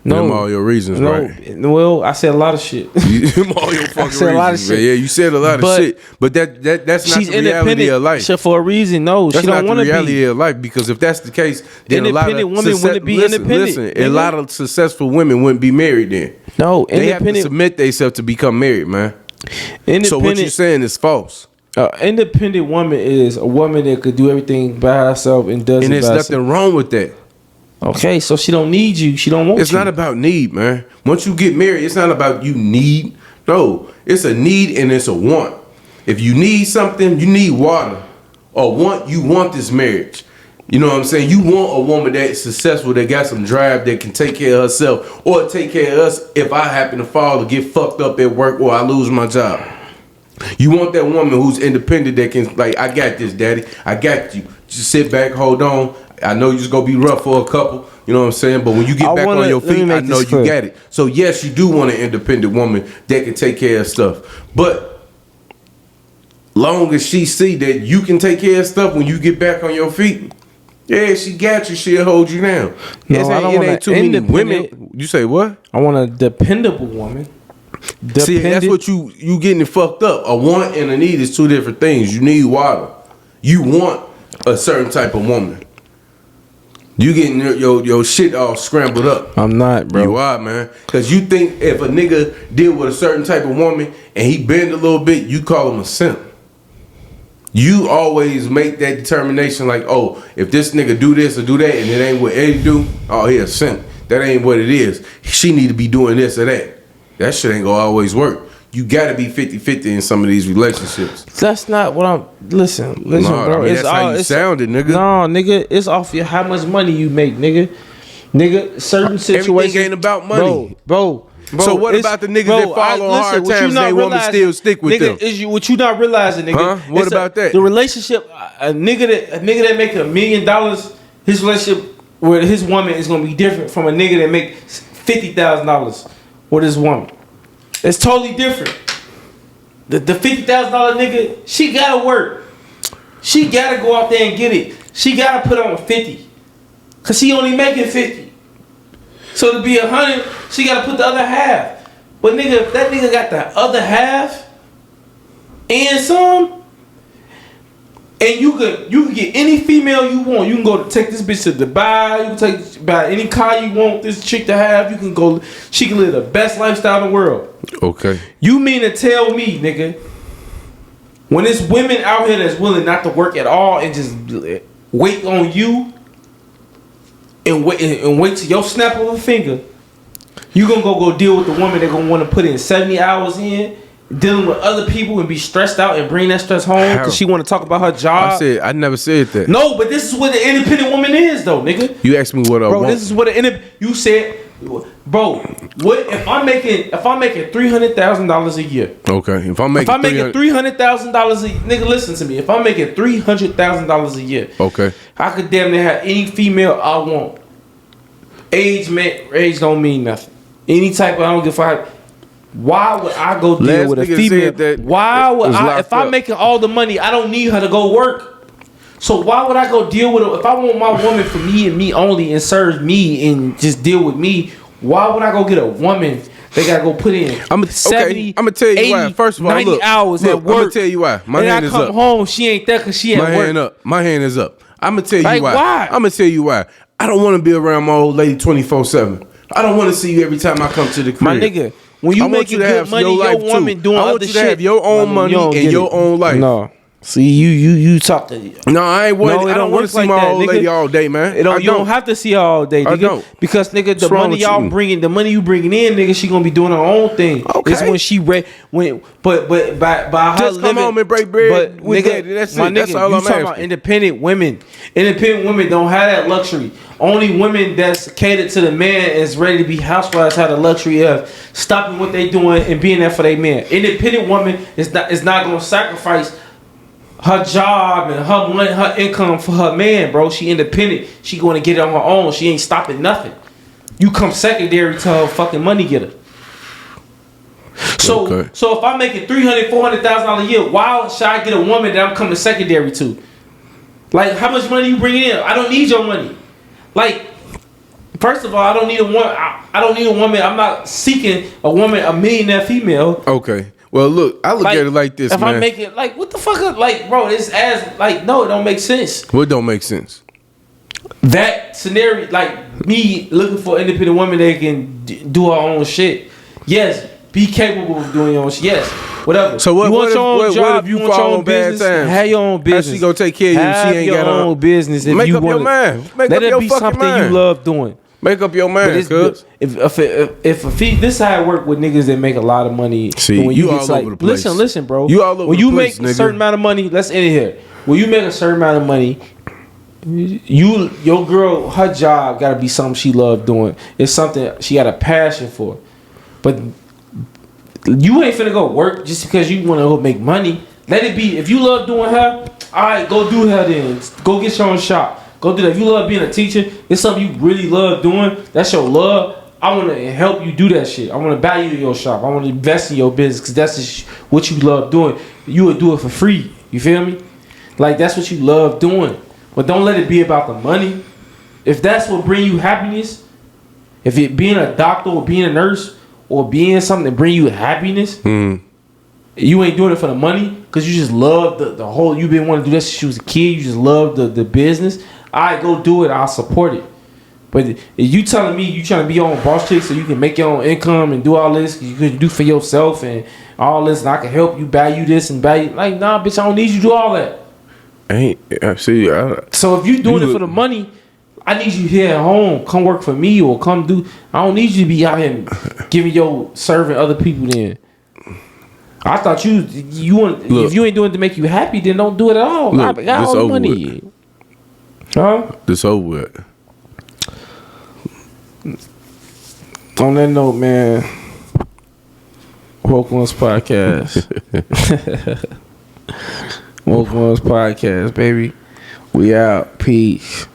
[SPEAKER 2] No,
[SPEAKER 1] them all your reasons, right?
[SPEAKER 2] Well, I said a lot of shit.
[SPEAKER 1] Them all your fucking reasons. A lot of shit. Yeah, you said a lot of shit. But that's not the reality of life.
[SPEAKER 2] For a reason, no.
[SPEAKER 1] That's
[SPEAKER 2] she don't want to be.
[SPEAKER 1] That's not the reality of life, because if that's the case, then a lot of
[SPEAKER 2] women wouldn't be independent.
[SPEAKER 1] Listen, a lot of successful women wouldn't be married then.
[SPEAKER 2] No,
[SPEAKER 1] they have to submit themselves to become married, man. So what you're saying is false.
[SPEAKER 2] Independent woman is a woman that could do everything by herself and does it by herself.
[SPEAKER 1] And there's nothing wrong with that.
[SPEAKER 2] Okay, so she don't need you. She don't want you.
[SPEAKER 1] It's not about need, man. Once you get married, it's not about you need. No, it's a need and it's a want. If you need something, you need water. Or you want this marriage. You know what I'm saying? You want a woman that's successful, that got some drive, that can take care of herself, or take care of us if I happen to fall or get fucked up at work or I lose my job. You want that woman who's independent, that can, like, I got this, daddy. I got you. Just sit back, hold on. I know you're just going to be rough for a couple. You know what I'm saying? But when you get back on your feet, I know you got it. So, yes, you do want an independent woman that can take care of stuff. But long as she see that you can take care of stuff when you get back on your feet, yeah, she got you. She'll hold you down.
[SPEAKER 2] No, it ain't too many
[SPEAKER 1] women. You say what?
[SPEAKER 2] I want a dependable woman.
[SPEAKER 1] See, that's what you getting it fucked up. A want and a need is two different things. You need water. You want a certain type of woman. You getting your shit all scrambled up.
[SPEAKER 2] I'm not, bro.
[SPEAKER 1] You are, man. Because you think if a nigga deal with a certain type of woman and he bend a little bit, you call him a simp. You always make that determination like, oh, if this nigga do this or do that and it ain't what Eddie do, oh, he a simp. That ain't what it is. She need to be doing this or that. That shit ain't gonna always work. You gotta be 50-50 in some of these relationships.
[SPEAKER 2] That's not what I'm. Listen, bro.
[SPEAKER 1] I mean, that's how you sounded, nigga.
[SPEAKER 2] No, nigga, it's off your how much money you make, nigga. Certain situations.
[SPEAKER 1] Everything ain't about money,
[SPEAKER 2] bro.
[SPEAKER 1] So what about the niggas that fall on hard times and they want to still stick with
[SPEAKER 2] them? Is what you not realizing, nigga?
[SPEAKER 1] Huh? What about that?
[SPEAKER 2] The relationship, a nigga that make $1 million, his relationship with his woman is gonna be different from a nigga that make $50,000 with his woman. It's totally different. The $50,000 nigga, she gotta work. She gotta go out there and get it. She gotta put on 50. Cause she only making 50. So to be 100, she gotta put the other half. But nigga, if that nigga got the other half and some, and you can get any female you want. You can go take this bitch to Dubai. You can buy any car you want this chick to have. You can go. She can live the best lifestyle in the world.
[SPEAKER 1] Okay.
[SPEAKER 2] You mean to tell me, nigga, when there's women out here that's willing not to work at all and just wait on you and wait till your snap of a finger, you gonna go deal with the woman that gonna want to put in 70 hours in, dealing with other people and be stressed out and bring that stress home because she want to talk about her job?
[SPEAKER 1] I never said that.
[SPEAKER 2] No, but this is what the independent woman is, though, nigga.
[SPEAKER 1] You asked me what I want.
[SPEAKER 2] Bro, this is what you said. Bro, what if I'm making $300,000 a year?
[SPEAKER 1] Okay, if I'm making
[SPEAKER 2] $300,000 a year, nigga, listen to me. If I'm making $300,000 a year,
[SPEAKER 1] okay,
[SPEAKER 2] I could damn near have any female I want. Age don't mean nothing. Any type of, I don't give a fuck. Why would I go deal with a female? Why would if I'm making all the money, I don't need her to go work. So why would I go deal with her? If I want my woman for me and me only and serve me and just deal with me, why would I go get a woman? They gotta go put in 70,
[SPEAKER 1] I'm gonna tell you
[SPEAKER 2] 80,
[SPEAKER 1] why. First of all,
[SPEAKER 2] 90 hours at work.
[SPEAKER 1] I'm gonna tell you why. My hand is up.
[SPEAKER 2] And I come home, she ain't there because she at work.
[SPEAKER 1] My hand is up. I'm gonna tell you
[SPEAKER 2] like,
[SPEAKER 1] why. I'm gonna tell you why. I don't want to be around my old lady 24/7. I don't want to see you every time I come to the crib.
[SPEAKER 2] My nigga, when you making good money, your woman doing other shit. I want you to have
[SPEAKER 1] your own money and your own life.
[SPEAKER 2] No. See, you talk to you.
[SPEAKER 1] No, I ain't worried. I don't want to see my old lady all day, man.
[SPEAKER 2] You don't have to see her all day, nigga. I don't. Because nigga, the money y'all bringing, the money you bringing in, nigga, she gonna be doing her own thing.
[SPEAKER 1] Okay.
[SPEAKER 2] It's when she but by her
[SPEAKER 1] just come home and break bread with daddy. That's it. That's all I'm asking.
[SPEAKER 2] Talking about independent women. Independent women don't have that luxury. Only women that's catered to the man is ready to be housewives have the luxury of stopping what they doing and being there for their man. Independent woman is not gonna sacrifice her job and her money, her income for her man, bro. She independent. She going to get it on her own. She ain't stopping nothing. You come secondary to her fucking money getter. So if I'm making $300,000-$400,000 a year, why should I get a woman that I'm coming secondary to? Like, how much money you bringing in? I don't need your money. Like, first of all, I don't need a woman. I don't need a woman. I'm not seeking a woman, a millionaire female.
[SPEAKER 1] Okay. Well, look, I look at it like this, man.
[SPEAKER 2] If I make it, like, what the fuck? Like, bro, this ass, like, no, it don't make sense.
[SPEAKER 1] What don't make sense?
[SPEAKER 2] That scenario, like, me looking for an independent woman that can do her own shit. Yes, be capable of doing your own shit. Yes, whatever.
[SPEAKER 1] So what if you fall on bad times?
[SPEAKER 2] Have your own business.
[SPEAKER 1] How she gonna take care of you? She ain't got her
[SPEAKER 2] own business. If
[SPEAKER 1] make
[SPEAKER 2] you
[SPEAKER 1] up your mind.
[SPEAKER 2] Let it be something you love doing.
[SPEAKER 1] Make up your mind, cuz.
[SPEAKER 2] If this is how it work with niggas that make a lot of money.
[SPEAKER 1] See,
[SPEAKER 2] when
[SPEAKER 1] you all over the place.
[SPEAKER 2] Listen, bro.
[SPEAKER 1] You all over
[SPEAKER 2] when
[SPEAKER 1] the place,
[SPEAKER 2] make a certain amount of money, let's end it here. When you make a certain amount of money, your girl, her job gotta be something she love doing. It's something she got a passion for. But you ain't finna go work just because you wanna go make money. Let it be. If you love doing her, alright, go do her then. Go get your own shop. Go do that. If you love being a teacher, it's something you really love doing. That's your love. I want to help you do that shit. I want to value your shop. I want to invest in your business because that's just what you love doing. You would do it for free. You feel me? Like, that's what you love doing. But don't let it be about the money. If that's what bring you happiness, if it being a doctor or being a nurse or being something that bring you happiness, you ain't doing it for the money because you just love the whole. You've been wanting to do that since you was a kid. You just love the business. Alright, go do it. I'll support it. But if you telling me you trying to be your own boss chick so you can make your own income and do all this, you can do for yourself and all this, and I can help you buy you this and buy you, like, nah, bitch, I don't need you to do all that. So if you doing it for the money, I need you here at home. Come work for me or come do. I don't need you to be out here giving serving other people. Then I thought you want. Look, if you ain't doing it to make you happy, then don't do it at all.
[SPEAKER 1] Look,
[SPEAKER 2] I got all the money.
[SPEAKER 1] With.
[SPEAKER 2] Huh?
[SPEAKER 1] This over with.
[SPEAKER 2] On that note, man, Woke Ones Podcast. Woke Ones Podcast, baby. We out. Peace.